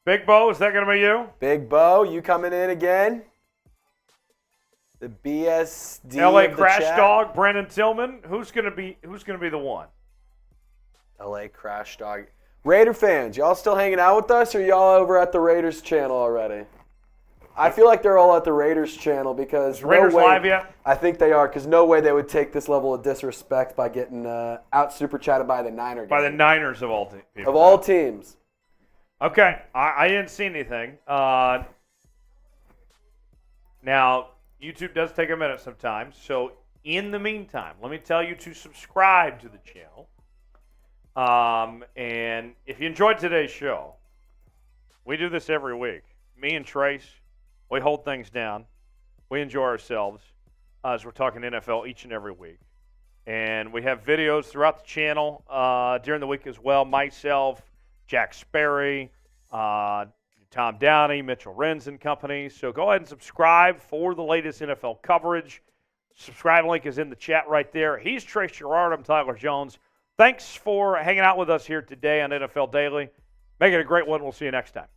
Big Bo, is that going to be you? Big Bo, you coming in again? The BSD LA of the Crash chat? Dog, Brandon Tillman. Who's going to be the one? LA Crash Dog. Raider fans, y'all still hanging out with us, or y'all over at the Raiders channel already? I feel like they're all at the Raiders channel because Raiders live yet? I think they are, because no way they would take this level of disrespect by getting out super chatted by the Niner game. By the Niners of all teams. Of all teams. Okay, I didn't see anything. Now, YouTube does take a minute sometimes, so in the meantime, let me tell you to subscribe to the channel. And if you enjoyed today's show, we do this every week. Me and Trace, we hold things down. We enjoy ourselves as we're talking NFL each and every week. And we have videos throughout the channel during the week as well. Myself, Jack Sperry, Tom Downey, Mitchell Renz and company. So go ahead and subscribe for the latest NFL coverage. Subscribe link is in the chat right there. He's Trace Gerard. I'm Tyler Jones. Thanks for hanging out with us here today on NFL Daily. Make it a great one. We'll see you next time.